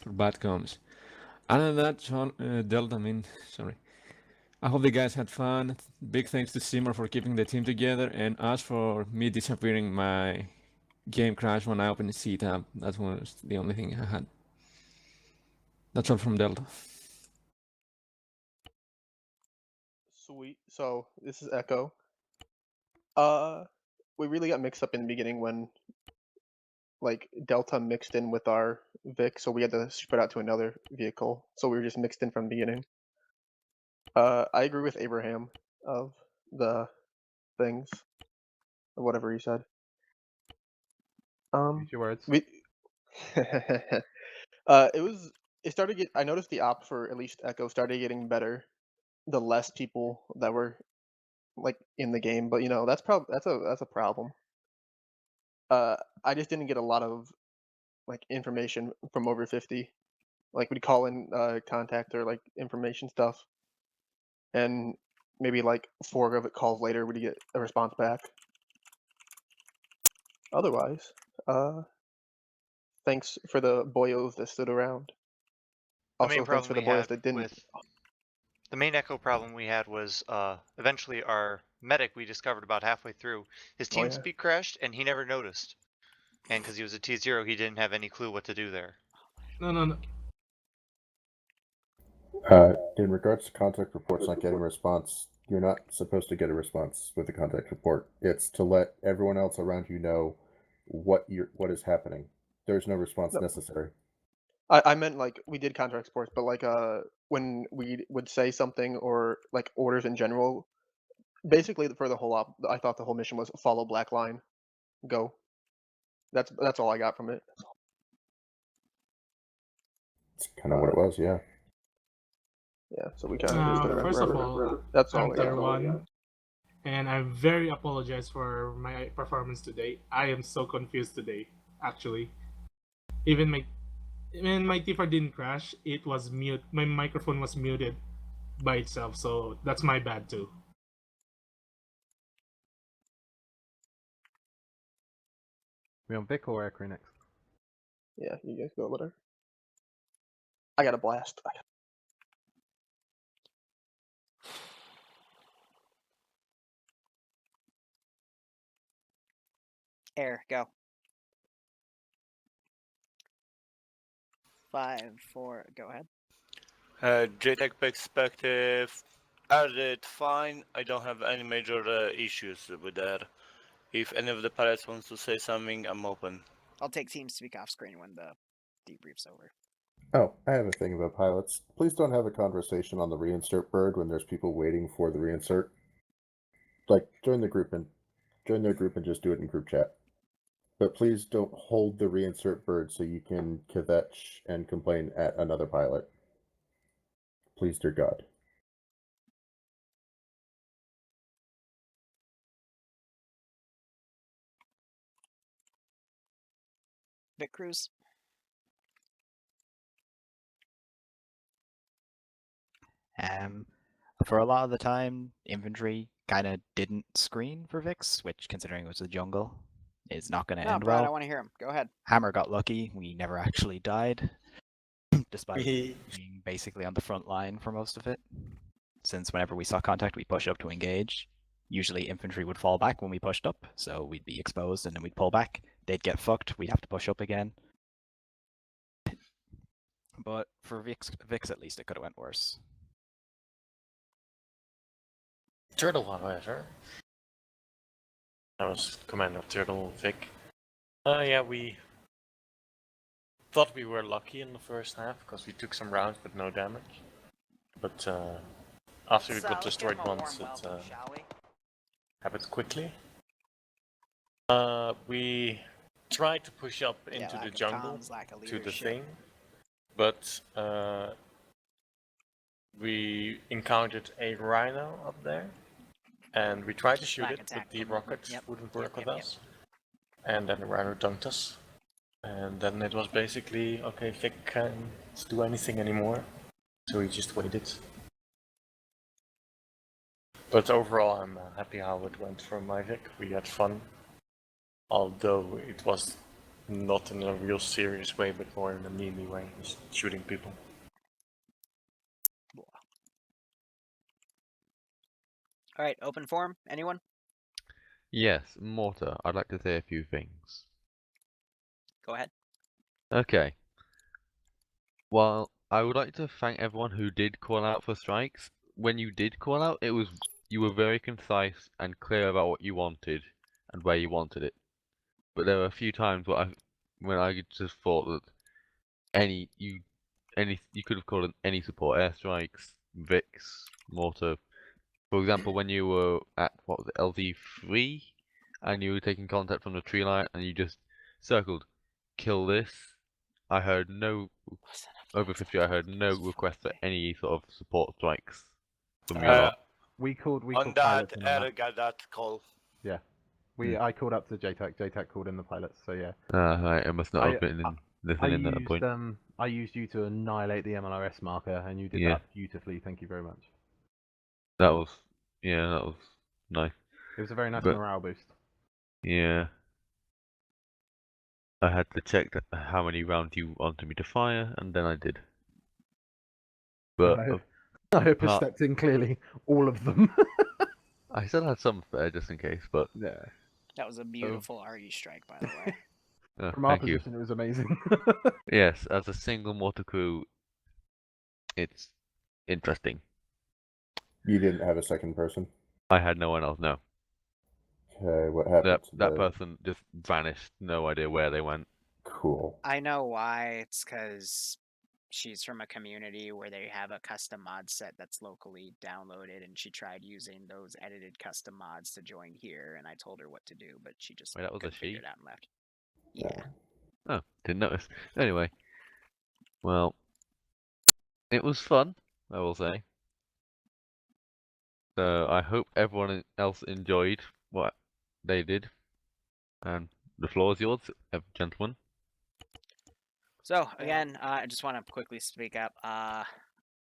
Speaker 9: for bad comms. Other than that, Delta, sorry. I hope the guys had fun. Big thanks to Simmer for keeping the team together, and us for me disappearing. My game crashed when I opened the C tab. That was the only thing I had. That's all from Delta.
Speaker 14: Sweet. So this is Echo. We really got mixed up in the beginning when Delta mixed in with our Vic, so we had to spread out to another vehicle. So we were just mixed in from the beginning. I agree with Abraham of the things, or whatever he said.
Speaker 2: Use your words.
Speaker 14: It started I noticed the op for at least Echo started getting better the less people that were like in the game, but you know that's a problem. I just didn't get a lot of like information from over 50. Like we'd call in contact or like information stuff, and maybe like 4 of it calls later we'd get a response back. Otherwise, thanks for the boyos that stood around. Also, thanks for the boyos that didn't.
Speaker 6: The main echo problem we had was eventually our medic we discovered about halfway through, his TeamSpeak crashed and he never noticed. And because he was a T0, he didn't have any clue what to do there.
Speaker 19: No.
Speaker 1: In regards to contact reports not getting a response, you're not supposed to get a response with the contact report. It's to let everyone else around you know what is happening. There's no response necessary.
Speaker 14: I meant like we did contract reports, but like when we would say something or like orders in general, basically for the whole op, I thought the whole mission was follow black line, go. That's all I got from it.
Speaker 1: It's kind of what it was, yeah.
Speaker 14: Yeah, so we kind of just
Speaker 19: first of all,
Speaker 14: that's
Speaker 19: I'm
Speaker 14: all.
Speaker 19: Tier 1, and I very apologize for my performance today. I am so confused today, actually. Even my T4 didn't crash, it was mute. My microphone was muted by itself, so that's my bad too.
Speaker 2: We on Vic or Aircrew next?
Speaker 14: Yeah, you guys go over there. I got a blast.
Speaker 5: Air, go. 5, 4, go ahead.
Speaker 3: JTAC perspective, I did fine. I don't have any major issues with that. If any of the pilots wants to say something, I'm open.
Speaker 5: I'll take TeamSpeak off screen when the debrief's over.
Speaker 1: Oh, I have a thing about pilots. Please don't have a conversation on the reinsert bird when there's people waiting for the reinsert. Like, join their group and just do it in group chat. But please don't hold the reinsert bird so you can kvetch and complain at another pilot. Please, dear God.
Speaker 5: Vic Cruz.
Speaker 21: For a lot of the time, infantry kind of didn't screen for Vix, which, considering it was the jungle, is not going to end
Speaker 5: Brad,
Speaker 21: well.
Speaker 5: I want to hear him. Go ahead.
Speaker 21: Hammer got lucky. We never actually died, despite being basically on the front line for most of it. Since whenever we saw contact, we push up to engage. Usually infantry would fall back when we pushed up, so we'd be exposed and then we'd pull back. They'd get fucked. We'd have to push up again. But for Vix at least, it could have went worse.
Speaker 10: Turtle, however. I was command of Turtle Vic. Yeah, we thought we were lucky in the first half because we took some rounds but no damage. But after we got destroyed once, it happened quickly. We tried to push up into the jungle to the thing, but we encountered a rhino up there, and we tried to shoot it, but the rocket wouldn't work with us. And then the rhino dunked us. And then it was basically, okay, Vic can't do anything anymore. So we just waited. But overall, I'm happy how it went for my Vic. We had fun. Although it was not in a real serious way, but more in a mealy way, just shooting people.
Speaker 5: Alright, open forum. Anyone?
Speaker 23: Yes, Mortar, I'd like to say a few things.
Speaker 5: Go ahead.
Speaker 23: Okay. Well, I would like to thank everyone who did call out for strikes. When you did call out, you were very concise and clear about what you wanted and where you wanted it. But there were a few times when I just thought that you could have called in any support, airstrikes, Vix, Mortar. For example, when you were at, what was it, LZ3, and you were taking contact from the tree line, and you just circled, kill this. I heard no, over 50, I heard no request for any sort of support strikes. from your lot.
Speaker 2: We called
Speaker 3: On
Speaker 2: pilots
Speaker 3: that,
Speaker 2: in on that.
Speaker 3: Eric got that call.
Speaker 2: Yeah. I called up to JTAC. JTAC called in the pilots. So yeah.
Speaker 23: Right. I must not have been listening at that point.
Speaker 2: I used you to annihilate the MLRS marker, and you did
Speaker 23: Yeah.
Speaker 2: that beautifully. Thank you very much.
Speaker 23: That was nice.
Speaker 2: It was a very nice
Speaker 23: But-
Speaker 2: morale boost.
Speaker 23: Yeah. I had to check how many rounds you wanted me to fire, and then I did. But
Speaker 2: I hope I stepped in clearly. All of them.
Speaker 23: I still had some spare just in case, but
Speaker 2: yeah.
Speaker 5: That was a beautiful RE strike, by the way.
Speaker 2: From our
Speaker 23: thank you.
Speaker 2: position, it was amazing.
Speaker 23: Yes, as a single mortar crew, it's interesting.
Speaker 1: You didn't have a second person?
Speaker 23: I had no one else, no.
Speaker 1: Okay, what happened?
Speaker 23: That person just vanished, no idea where they went.
Speaker 1: Cool.
Speaker 5: I know why. It's because she's from a community where they have a custom mod set that's locally downloaded, and she tried using those edited custom mods to join here, and I told her what to do, but she just
Speaker 23: Wait, that was a
Speaker 5: couldn't figure
Speaker 23: she?
Speaker 5: it out and left. Yeah.
Speaker 23: Oh, didn't notice. Anyway, well, it was fun, I will say. So I hope everyone else enjoyed what they did. And the floor is yours, gentlemen.
Speaker 5: So again, I just want to quickly speak up.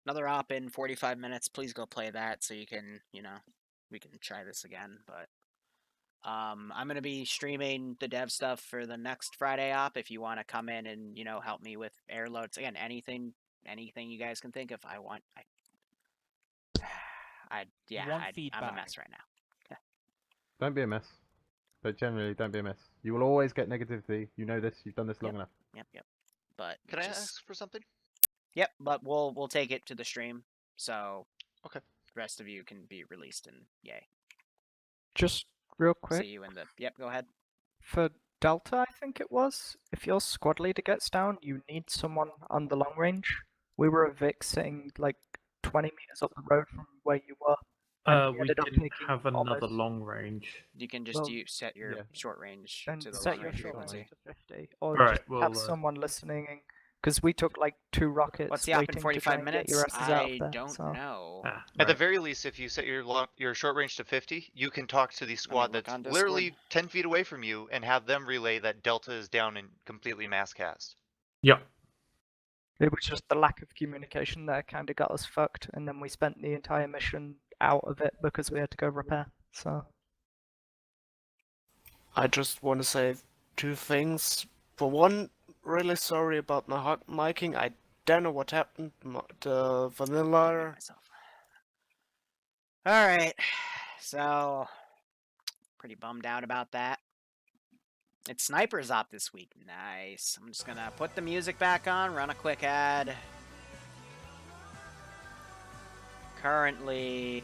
Speaker 5: Another op in 45 minutes. Please go play that so you can, we can try this again. But I'm gonna be streaming the dev stuff for the next Friday op. If you want to come in and help me with airloads, again, anything you guys can think of. I'm a mess right now.
Speaker 2: Don't be a mess. But generally, don't be a mess. You will always get negativity. You know this. You've done this long enough.
Speaker 5: Yep. But
Speaker 6: Can I ask for something?
Speaker 5: Yep, but we'll take it to the stream, so
Speaker 6: okay,
Speaker 5: the rest of you can be released, and yay.
Speaker 11: Just real quick.
Speaker 5: See you in the. Yep, go ahead.
Speaker 11: For Delta, I think it was. If your squad leader gets down, you need someone on the long range. We were a Vic sitting like 20 meters up the road from where you were.
Speaker 17: We didn't have another long range.
Speaker 5: You can just set your short range
Speaker 11: Then
Speaker 5: to the
Speaker 11: set
Speaker 5: long
Speaker 11: your
Speaker 5: range
Speaker 11: short range
Speaker 5: frequency.
Speaker 11: to 50, or
Speaker 17: Right,
Speaker 11: just
Speaker 17: well,
Speaker 11: have someone listening. Because we took like 2 rockets.
Speaker 5: What's the op in
Speaker 11: waiting
Speaker 5: 45
Speaker 11: to try and
Speaker 5: minutes?
Speaker 11: Get your asses out
Speaker 5: I
Speaker 11: of there,
Speaker 5: don't
Speaker 11: so.
Speaker 5: know.
Speaker 6: At the very least, if you set your short range to 50, you can talk to the squad
Speaker 5: look
Speaker 6: that's
Speaker 5: on
Speaker 6: literally 10 feet away from you and have them relay that Delta is down and completely mass cast.
Speaker 17: Yep.
Speaker 11: It was just the lack of communication there kind of got us fucked, and then we spent the entire mission out of it because we had to go repair. So.
Speaker 18: I just want to say 2 things. For one, really sorry about my hot miking. I don't know what happened. The vanilla.
Speaker 5: All right, so pretty bummed out about that. It's Sniper's op this week. Nice. I'm just gonna put the music back on, run a quick ad. Currently